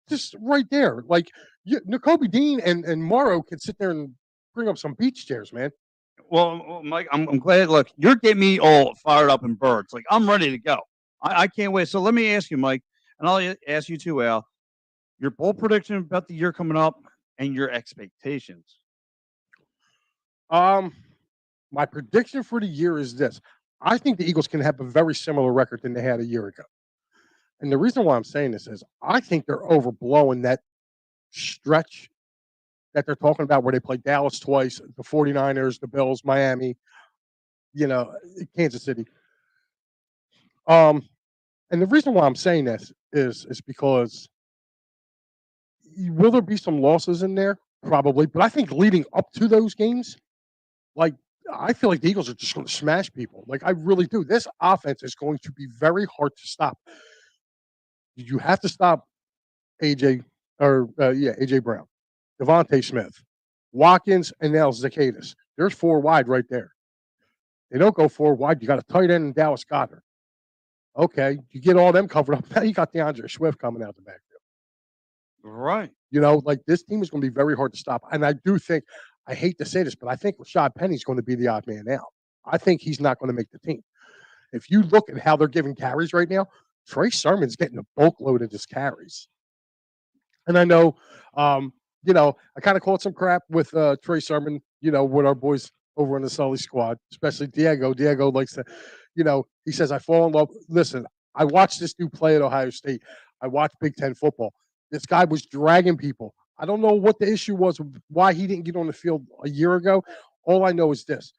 just right there. Like N'Kobe Dean and Morrow can sit there and bring up some beach chairs, man. Well, Mike, I'm glad. Look, you're getting me all fired up in birds. Like I'm ready to go. I can't wait. So let me ask you, Mike, and I'll ask you too, Al. Your bold prediction about the year coming up and your expectations. My prediction for the year is this: I think the Eagles can have a very similar record than they had a year ago. And the reason why I'm saying this is I think they're overblowing that stretch that they're talking about where they play Dallas twice, the 49ers, the Bills, Miami, Kansas City. And the reason why I'm saying this is because will there be some losses in there? Probably. But I think leading up to those games, like I feel like the Eagles are just going to smash people. Like I really do. This offense is going to be very hard to stop. You have to stop AJ AJ Brown, Devontae Smith, Watkins, and now Zacchaeus. There's 4 wide right there. They don't go 4 wide. You got a tight end in Dallas Goedert. Okay, you get all them covered up. Now you got DeAndre Swift coming out the backfield. Right. Like this team is going to be very hard to stop. And I do think, I hate to say this, but I think Rashad Penny's going to be the odd man out. I think he's not going to make the team. If you look at how they're giving carries right now, Trey Sermon's getting a bulk load of his carries. And I know, I kind of caught some crap with Trey Sermon, with our boys over in the Sully squad, especially Diego. Diego likes to, he says, I fall in love. Listen, I watched this dude play at Ohio State. I watched Big Ten football. This guy was dragging people. I don't know what the issue was, why he didn't get on the field a year ago. All I know is this.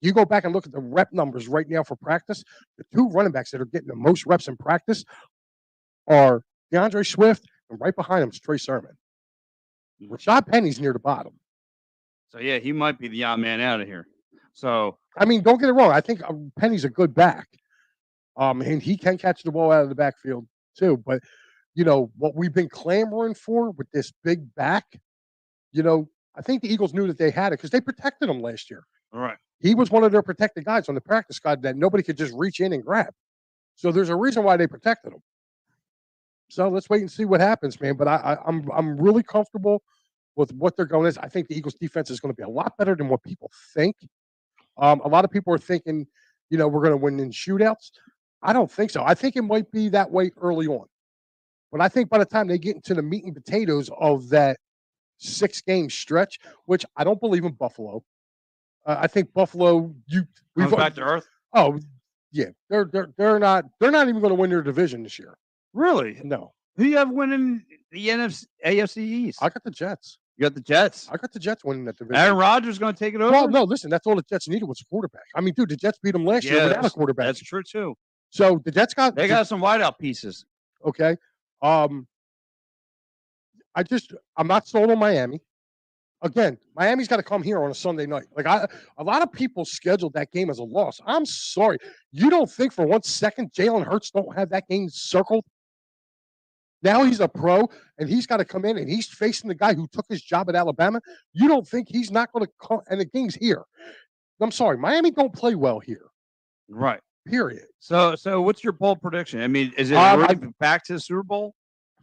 You go back and look at the rep numbers right now for practice. The 2 running backs that are getting the most reps in practice are DeAndre Swift, and right behind him is Trey Sermon. Rashad Penny's near the bottom. So yeah, he might be the odd man out of here. So I mean, don't get it wrong. I think Penny's a good back, and he can catch the ball out of the backfield too. But what we've been clamoring for with this big back, I think the Eagles knew that they had it because they protected him last year. all right. He was one of their protected guys on the practice squad that nobody could just reach in and grab. So there's a reason why they protected him. So let's wait and see what happens, man. But I'm really comfortable with what they're going. I think the Eagles defense is going to be a lot better than what people think. A lot of people are thinking, we're going to win in shootouts. I don't think so. I think it might be that way early on. But I think by the time they get into the meat and potatoes of that 6-game stretch, which I don't believe in Buffalo. I think Buffalo, Comes back to earth. Oh, yeah, they're not even going to win their division this year. Really? No. Who you have winning the AFC East? I got the Jets. You got the Jets. I got the Jets winning that division. Aaron Rodgers going to take it over? Well, no, listen, that's all the Jets needed was a quarterback. I mean, dude, the Jets beat them last year without a quarterback. That's true too. So the Jets They got some wideout pieces. Okay. I'm not sold on Miami. Again, Miami's got to come here on a Sunday night. Like a lot of people scheduled that game as a loss. I'm sorry. You don't think for 1 second Jalen Hurts don't have that game circled? Now he's a pro, and he's got to come in, and he's facing the guy who took his job at Alabama. You don't think he's not going to come, and the game's here. I'm sorry. Miami don't play well here. Right. Period. So what's your bold prediction? I mean, is it back to the Super Bowl?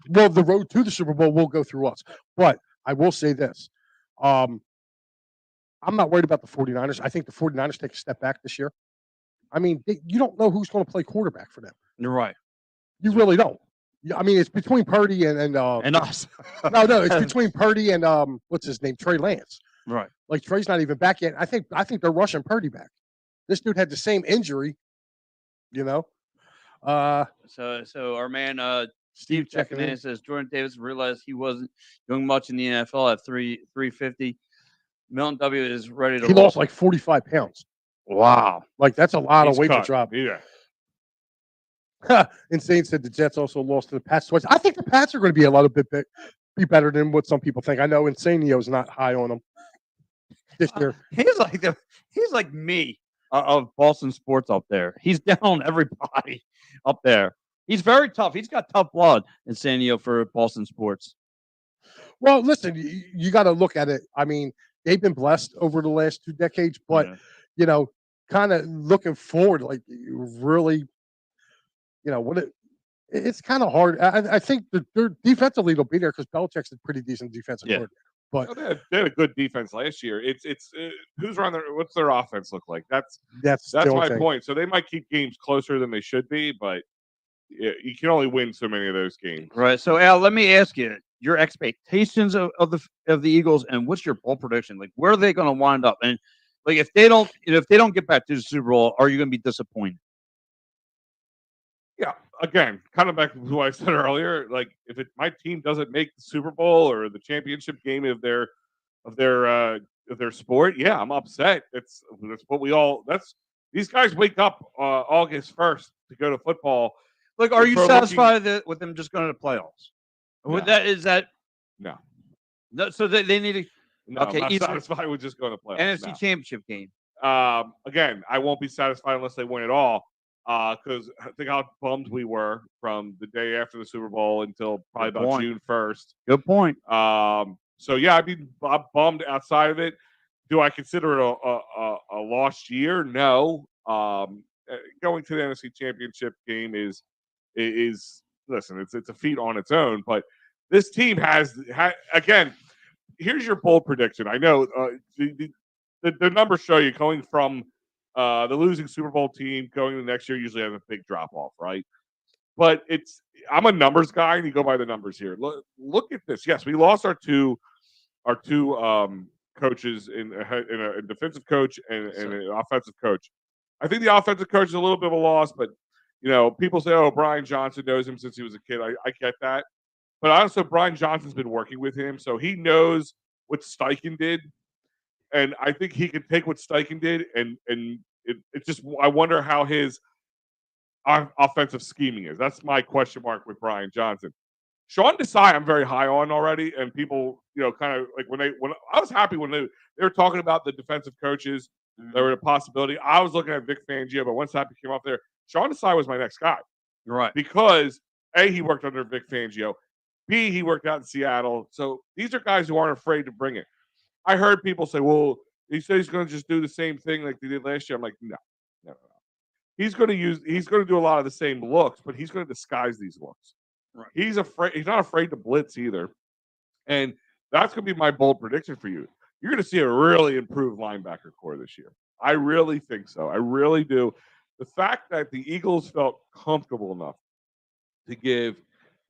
Well, the road to the Super Bowl will go through us. But I will say this. I'm not worried about the 49ers. I think the 49ers take a step back this year. I mean, you don't know who's going to play quarterback for them. You're right. You really don't. I mean, it's between Purdy and us. no, it's between Purdy and what's his name, Trey Lance. Right. Like Trey's not even back yet. I think they're rushing Purdy back. This dude had the same injury. So our man Steve checking in says Jordan Davis realized he wasn't doing much in the NFL at 350. Milton W is ready to. He lost like 45 pounds. Wow, like that's a lot of weight to drop. Yeah. Insane said the Jets also lost to the Pats twice. I think the Pats are going to be a little bit be better than what some people think. I know Insanio's not high on them this year. He's like me of Boston sports up there. He's down on everybody up there. He's very tough. He's got tough blood, Insanio, for Boston sports. Well, listen, you got to look at it. I mean, they've been blessed over the last 2 decades, but kind of looking forward, like really, It's kind of hard. I think their defensively they'll be there because Belichick's a pretty decent defensive Yeah. coordinator. But Oh, they had a good defense last year. It's who's run their what's their offense look like? That's that's the only my thing. point. So they might keep games closer than they should be, but you can only win so many of those games. Right. So Al, let me ask you your expectations of the Eagles and what's your bold prediction? Like where are they going to wind up? And like if they don't get back to the Super Bowl, are you going to be disappointed? Yeah, again, kind of back to what I said earlier. Like, if my team doesn't make the Super Bowl or the championship game of their sport, yeah, I'm upset. That's what we all. That's these guys wake up August 1st to go to football. Like, are you Pro satisfied with them just going to the playoffs? No. Is that no? So they need to. No, Okay, I'm not either- satisfied with just going to playoffs. NFC No. Championship game. Again, I won't be satisfied unless they win it all. Because think how bummed we were from the day after the Super Bowl until probably Good about point. June 1st. Good point. So yeah, I'm bummed outside of it. Do I consider it a lost year? No. Going to the NFC Championship game is listen, it's a feat on its own, but this team has again. Here's your bold prediction. I know the numbers show you going from the losing Super Bowl team going to the next year usually has a big drop off, right? But I'm a numbers guy, and you go by the numbers here. Look at this. Yes, we lost our two coaches in a defensive coach and an offensive coach. I think the offensive coach is a little bit of a loss, but people say, "Oh, Brian Johnson knows him since he was a kid." I get that, but also Brian Johnson's been working with him, so he knows what Steichen did. And I think he can take what Steichen did, and it just I wonder how his offensive scheming is. That's my question mark with Brian Johnson. Sean Desai, I'm very high on already, and people, kind of like when I was happy when they were talking about the defensive coaches, there were a possibility. I was looking at Vic Fangio, but once that came up there, Sean Desai was my next guy. Right. Because A, he worked under Vic Fangio. B, he worked out in Seattle. So these are guys who aren't afraid to bring it. I heard people say, well, he said he's going to just do the same thing like they did last year. I'm like, no. He's going to do a lot of the same looks, but he's going to disguise these looks. Right. He's not afraid to blitz either. And that's going to be my bold prediction for you. You're going to see a really improved linebacker core this year. I really think so. I really do. The fact that the Eagles felt comfortable enough to give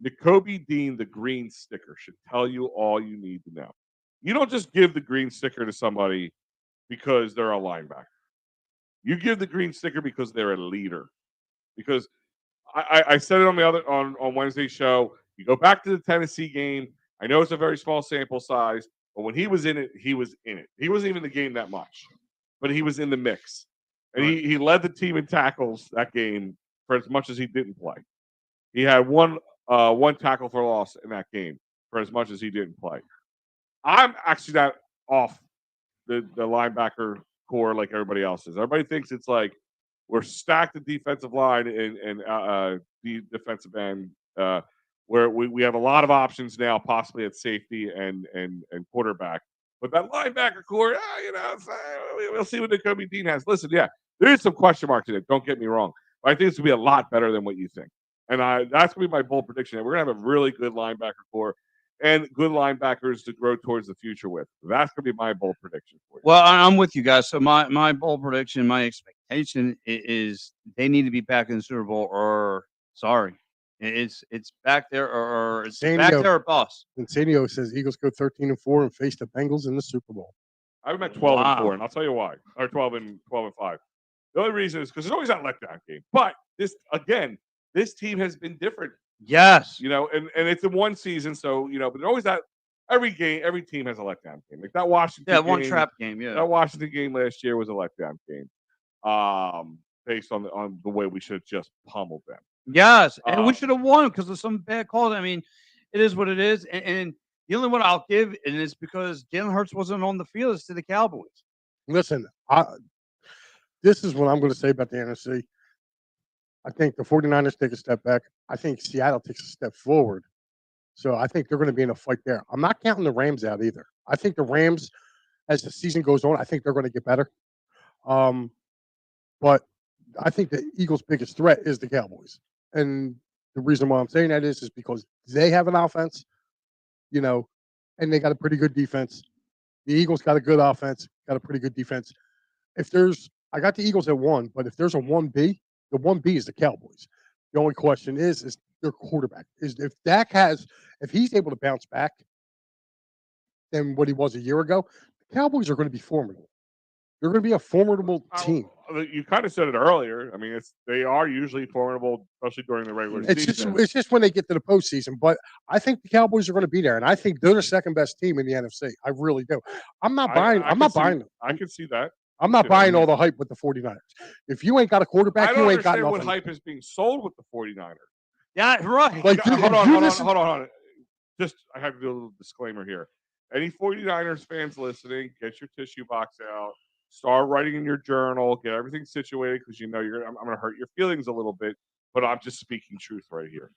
Nakobe Dean the green sticker should tell you all you need to know. You don't just give the green sticker to somebody because they're a linebacker. You give the green sticker because they're a leader. Because I said it on Wednesday's show. You go back to the Tennessee game. I know it's a very small sample size, but when he was in it, he was in it. He wasn't even in the game that much, but he was in the mix. And he led the team in tackles that game for as much as he didn't play. He had one tackle for loss in that game for as much as he didn't play. I'm actually not off the linebacker core like everybody else is. Everybody thinks it's like we're stacked at defensive line and the defensive end, where we have a lot of options now, possibly at safety and quarterback. But that linebacker core, we'll see what Nakobe Dean has. Listen, yeah, there is some question marks in it. Don't get me wrong, but I think it's gonna be a lot better than what you think. And that's gonna be my bold prediction. We're gonna have a really good linebacker core and good linebackers to grow towards the future with. That's gonna be my bold prediction for you. Well, I'm with you guys. So my bold prediction, my expectation is they need to be back in the Super Bowl, or sorry, it's back there, or it's back there or bust. Antonio says Eagles go 13-4 and face the Bengals in the Super Bowl. I'm at 12-4, and I'll tell you why. Or 12-5. The only reason is because there's always that letdown game. But this team has been different. Yes. And it's in one season, so but there's always that every team has a letdown game. Like that Washington game, one trap game, yeah. That Washington game last year was a letdown game. Based on the way we should have just pummeled them. Yes, and we should have won because of some bad calls. I mean, it is what it is. And the only one I'll give, and it's because Jalen Hurts wasn't on the field, is to the Cowboys. Listen, this is what I'm going to say about the NFC. I think the 49ers take a step back. I think Seattle takes a step forward. So I think they're going to be in a fight there. I'm not counting the Rams out either. I think the Rams, as the season goes on, I think they're going to get better. But I think the Eagles' biggest threat is the Cowboys. And the reason why I'm saying that is because they have an offense, and they got a pretty good defense. The Eagles got a good offense, got a pretty good defense. I got the Eagles at 1, but if there's a 1B, the 1B is the Cowboys. The only question is their quarterback. If he's able to bounce back than what he was a year ago, the Cowboys are going to be formidable. They're going to be a formidable team. You kind of said it earlier. I mean, they are usually formidable, especially during the regular season. It's just when they get to the postseason. But I think the Cowboys are going to be there, and I think they're the second best team in the NFC. I really do. I'm not buying. I'm not buying them. I can see that. I'm not buying all the hype with the 49ers. If you ain't got a quarterback, you ain't got nothing. What hype is being sold with the 49ers. Yeah, right. Like, hold on. Just, I have to do a little disclaimer here. Any 49ers fans listening, get your tissue box out. Start writing in your journal. Get everything situated because I'm going to hurt your feelings a little bit. But I'm just speaking truth right here.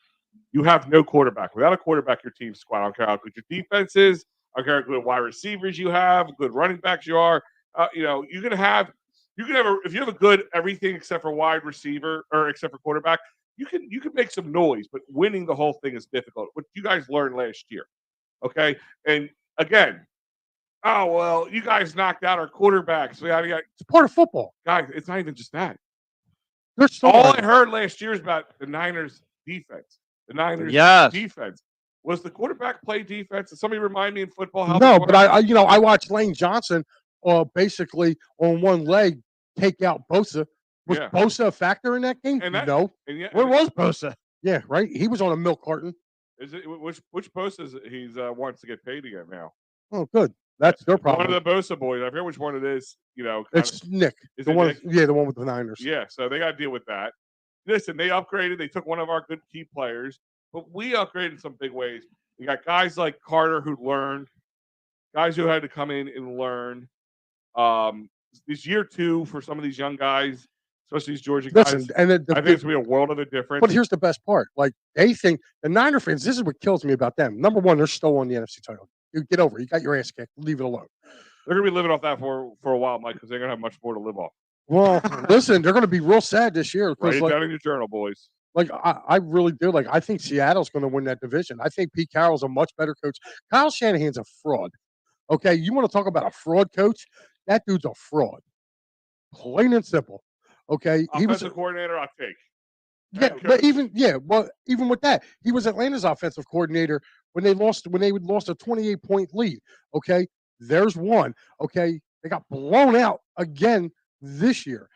You have no quarterback. Without a quarterback, your team's squat. I don't care how good your defense is. I don't care how good wide receivers you have, good running backs you are. You can have if you have a good everything except for wide receiver or except for quarterback, you can make some noise, but winning the whole thing is difficult. What you guys learned last year, okay? And again, you guys knocked out our quarterback, so it's part of football, guys. It's not even just that. All I heard last year is about the Niners defense. The Niners defense. Was the quarterback play defense? Does somebody remind me in football how? No, but I watched Lane Johnson basically on one leg take out Bosa. Was Bosa a factor in that game? No. Where was Bosa? Yeah, right. He was on a milk carton. Is it which Bosa he's wants to get paid again now? Oh, good. That's their problem. One of the Bosa boys. I forget which one it is. It's Nick. The one with the Niners. Yeah, so they got to deal with that. Listen, they upgraded. They took one of our good key players, but we upgraded in some big ways. We got guys like Carter who learned, guys who had to come in and learn. This year 2 for some of these young guys, especially these Georgia guys. Listen, and I think it's going to be a world of a difference. But here's the best part. Like, they think the Niner fans, this is what kills me about them. Number one, they're still on the NFC title. You get over it. You got your ass kicked. Leave it alone. They're going to be living off that for a while, Mike, because they're going to have much more to live off. Well, listen, they're going to be real sad this year. Write it down in your journal, boys. Like, I really do. Like, I think Seattle's going to win that division. I think Pete Carroll's a much better coach. Kyle Shanahan's a fraud. Okay, you want to talk about a fraud coach? That dude's a fraud. Plain and simple. Okay, he was a coordinator. I'll take. Yeah, but even with that, he was Atlanta's offensive coordinator when they lost a 28-point lead. Okay, there's one. Okay, they got blown out again this year.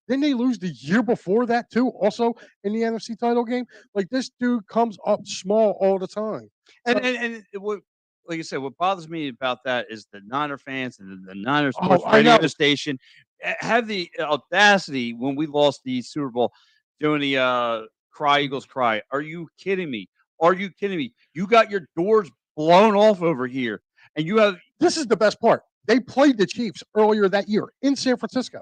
Didn't they lose the year before that too? Also in the NFC title game, like this dude comes up small all the time. And what, like you said, what bothers me about that is the Niner fans and the Niner sports radio station have the audacity when we lost the Super Bowl doing the Cry Eagles Cry. Are you kidding me? Are you kidding me? You got your doors blown off over here, and you have. This is the best part. They played the Chiefs earlier that year in San Francisco.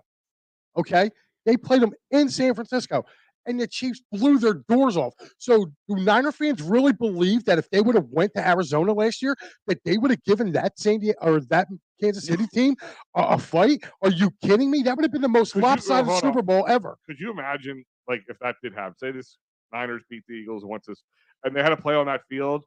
Okay, they played them in San Francisco, and the Chiefs blew their doors off. So, do Niner fans really believe that if they would have went to Arizona last year, that they would have given that that Kansas City team a fight? Are you kidding me? That would have been the most lopsided Super Bowl ever. Could you imagine, like, if that did happen? Say this Niners beat the Eagles and they had to play on that field.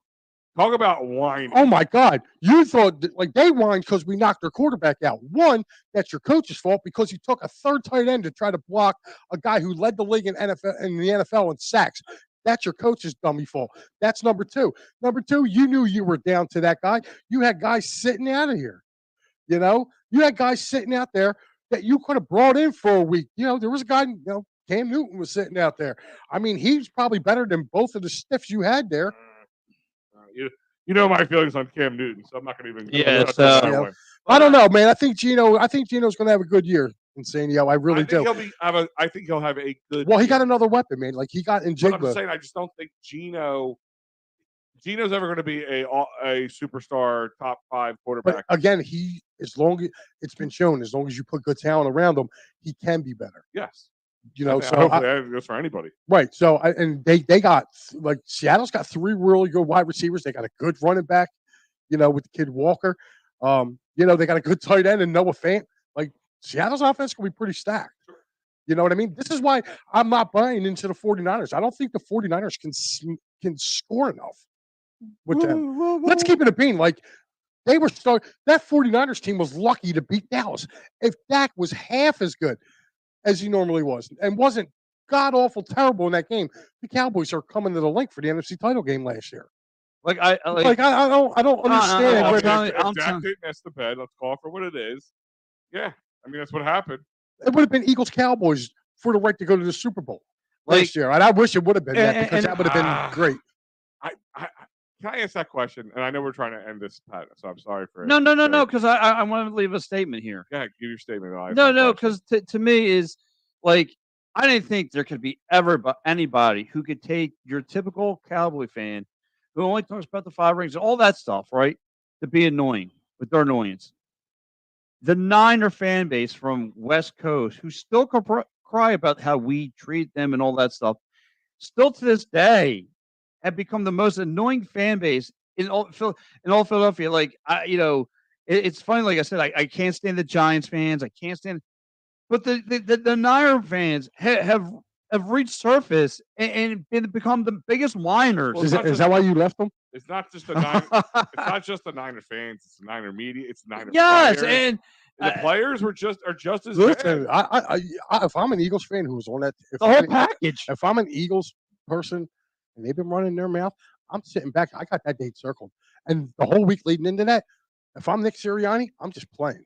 Talk about whining. Oh, my God. You thought, they whined because we knocked their quarterback out. One, that's your coach's fault because you took a third tight end to try to block a guy who led the league in the NFL in sacks. That's your coach's dummy fault. That's number two. Number two, you knew you were down to that guy. You had guys sitting out of here. You had guys sitting out there that you could have brought in for a week. There was a guy, Cam Newton was sitting out there. I mean, he's probably better than both of the stiffs you had there. You know my feelings on Cam Newton, so I'm not going to even. Yeah, I don't know, man. I think Gino's going to have a good year in San Diego. I really do. I think he'll have a good. Well, he got another weapon, man. Like he got in Jigba. I'm saying I just don't think Gino's ever going to be a superstar top 5 quarterback. But again, as long as it's been shown, as long as you put good talent around him, he can be better. Yes. So hopefully that goes for anybody. Right. So they got Seattle's got 3 really good wide receivers. They got a good running back, with the kid Walker. They got a good tight end and Noah Fant. Like Seattle's offense can be pretty stacked. You know what I mean? This is why I'm not buying into the 49ers. I don't think the 49ers can score enough with them. Let's keep it a bean. Like, they were that 49ers team was lucky to beat Dallas. If Dak was half as good as he normally was and wasn't god awful terrible in that game, the Cowboys are coming to the link for the NFC title game last year. Like I don't understand. I'm If telling you, Dak didn't miss the bed, let's call it for what it is. Yeah, I mean that's what happened. It would have been Eagles Cowboys for the right to go to the Super Bowl Like- last year, and I wish it would have been that because and- that would have been great. Can I ask that question? And I know we're trying to end this, Pat, so I'm sorry for no, because I want to leave a statement here. Go ahead, give your statement. No, because to me is like I didn't think there could be anybody who could take your typical Cowboy fan who only talks about the 5 rings, all that stuff, right, to be annoying with their annoyance. The Niner fan base from West Coast who still cry about how we treat them and all that stuff, still to this day have become the most annoying fan base in all Philadelphia. Like it's funny. Like I said, I can't stand the Giants fans. I can't stand, but the Niner fans have reached surface and become the biggest whiners. Well, Is that why you left them? It's not just the Niner. It's not just the Niner fans. It's the Niner media. It's the Niner Yes, players. and the players are just as Listen, bad. if I'm an Eagles fan who's on that, the whole package. if I'm an Eagles person and they've been running their mouth, I'm sitting back. I got that date circled, and the whole week leading into that, if I'm Nick Sirianni, I'm just playing.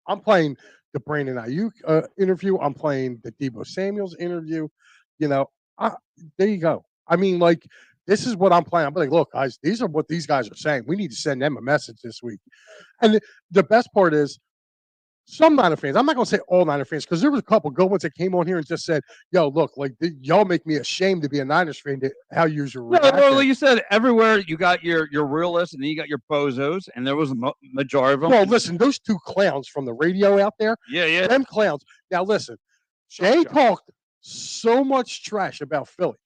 I'm playing the Brandon Ayuk interview. I'm playing the Deebo Samuel's interview. There you go. I mean, like, this is what I'm playing. I'm like, look, guys, these are what these guys are saying. We need to send them a message this week. And the best part is, some Niner fans, I'm not going to say all Niner fans, because there was a couple good ones that came on here and just said, yo, look, like, y'all make me ashamed to be a Niners fan, how you react. Well, like you said, everywhere you got your realists and then you got your bozos, and there was a majority of them. Well, listen, those 2 clowns from the radio out there, yeah. them clowns. Now, listen, Jay talked so much trash about Philly,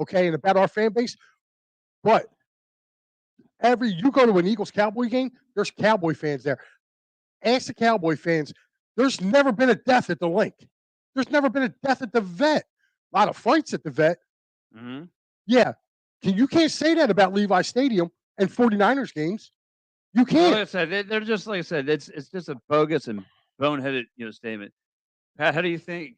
okay, and about our fan base, but you go to an Eagles-Cowboy game, there's Cowboy fans there. Ask the Cowboy fans, there's never been a death at the link. There's never been a death at the vet. A lot of fights at the vet. Mm-hmm. Yeah. You can't say that about Levi Stadium and 49ers games. You can't. Like I said, they're just like I said, it's just a bogus and boneheaded statement. Pat, how do you think?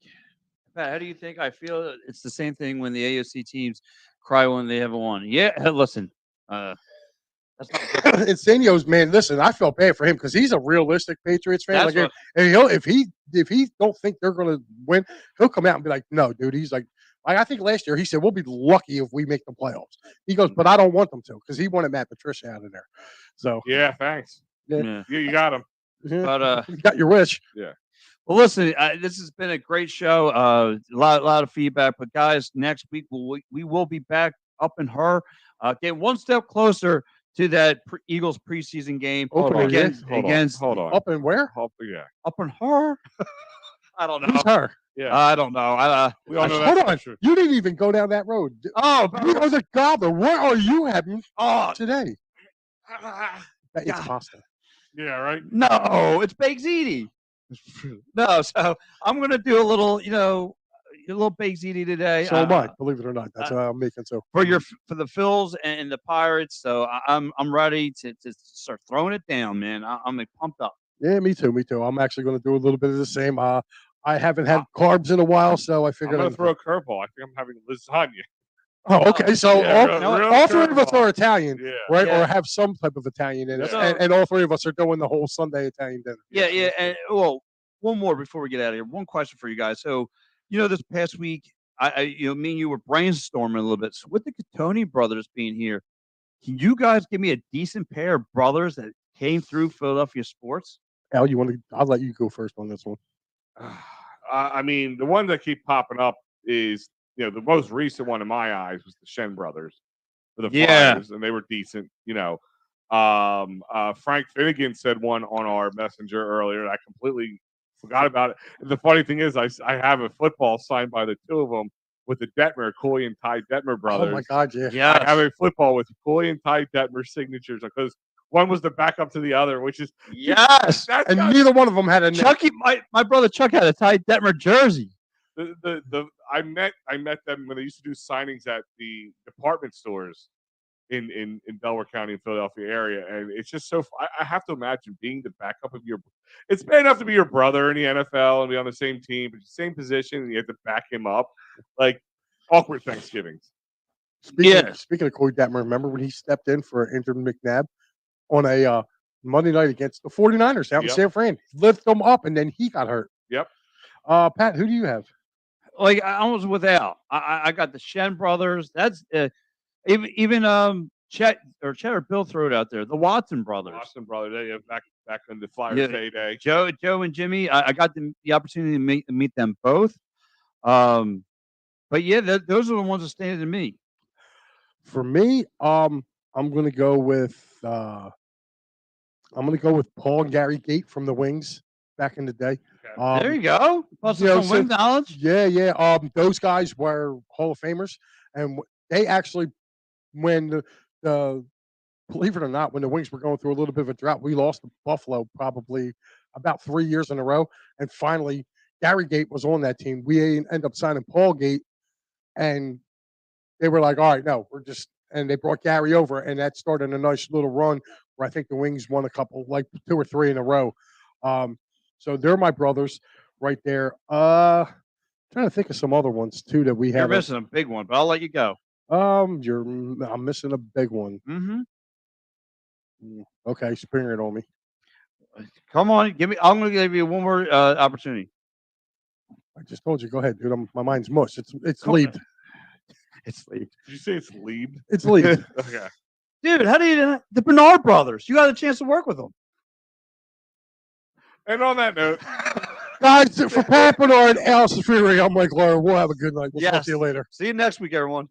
Pat, how do you think I feel? It's the same thing when the AOC teams cry when they haven't won. Yeah, listen, that's not good. Insenio's, man, listen, I felt bad for him because he's a realistic Patriots fan. That's Like, and if he don't think they're going to win, he'll come out and be like, no, dude. He's like I think last year he said we'll be lucky if we make the playoffs. He goes, but I don't want them to because he wanted Matt Patricia out of there. So Yeah, thanks. Yeah. You got him. But you got your wish. Yeah. Well, listen, this has been a great show. A lot of feedback. But guys, next week we will be back up in her, getting one step closer to that Eagles preseason game against hold on. Up and where? Yeah. up in her. I don't know. Who's her? Yeah. I don't know. We all know Hold that. on. You didn't even go down that road. Oh, You are the gobbler. What are you having today? It's God. pasta. Yeah, right. no, it's baked ziti. No, so I'm gonna do a little, a little baked ziti today. So am I, believe it or not. That's what I'm making. So for the Phils and the Pirates. So I'm ready to start throwing it down, man. I'm pumped up. yeah, me too. I'm actually going to do a little bit of the same. I haven't had carbs in a while, so I I'm figured gonna throw a curveball. I think I'm having lasagna. Oh, okay. So Yeah, all 3 of us are Italian, Yeah. right? Yeah. Or have some type of Italian in us, Yeah. and all 3 of us are doing the whole Sunday Italian dinner. Yeah. And well, one more before we get out of here. One question for you guys. So, this past week, me and you were brainstorming a little bit. So with the Cattoni brothers being here, can you guys give me a decent pair of brothers that came through Philadelphia sports? Al, I'll let you go first on this one. I mean, the ones that keep popping up is, the most recent one in my eyes was the Shen brothers for the Yeah. Flyers, and they were decent. Frank Finnegan said one on our messenger earlier. And I completely forgot about it. And the funny thing is, I have a football signed by the 2 of them with the Cooley and Ty Detmer brothers. Oh my God, yeah. Yeah. I have a football with Cooley and Ty Detmer signatures because one was the backup to the other, which is Yes. that's And got- neither one of them had a net. Chucky, my brother Chuck had a Ty Detmer jersey. I met them when they used to do signings at the department stores in Delaware County and Philadelphia area, and it's just so. I have to imagine being the backup of your. It's bad enough to be your brother in the NFL and be on the same team, but same position, and you have to back him up. Like awkward Thanksgivings. Speaking of Corey Detmer, remember when he stepped in for injured McNabb on a Monday night against the 49ers out in San Fran? Lift them up, and then he got hurt. Yep. Pat, who do you have? Like I was without. I got the Shen brothers. That's even Chet or Bill threw it out there. The Watson brothers. They back in the Flyers heyday. Joe and Jimmy. I got the opportunity to meet them both. But yeah, those are the ones that stand to me. For me, I'm going to go with Paul and Gary Gate from the Wings back in the day. Okay. There you go. Some Wing knowledge. Yeah. Those guys were Hall of Famers, and they actually, when the believe it or not, when the Wings were going through a little bit of a drought, we lost to Buffalo probably about 3 years in a row, and finally Gary Gate was on that team. We ended up signing Paul Gate, and they were like, all right, no, and they brought Gary over, and that started a nice little run where I think the Wings won a couple, like 2 or 3 in a row. So they're my brothers right there. Trying to think of some other ones too that we have. You're missing a big one, but I'll let you go. I'm missing a big one. Mm-hmm. Okay, spring it on me. Come on, I'm going to give you one more opportunity. I just told you. Go ahead, dude. My mind's mush. It's Liebed. It's Liebed. Did you say it's Liebed? It's Liebed. Okay. Dude, how do you the Bernard brothers? You got a chance to work with them. And on that note, guys, for Pat Bernard and Allison Freery, I'm Mike Lawyer. We'll have a good night. We'll talk to you later. See you next week, everyone.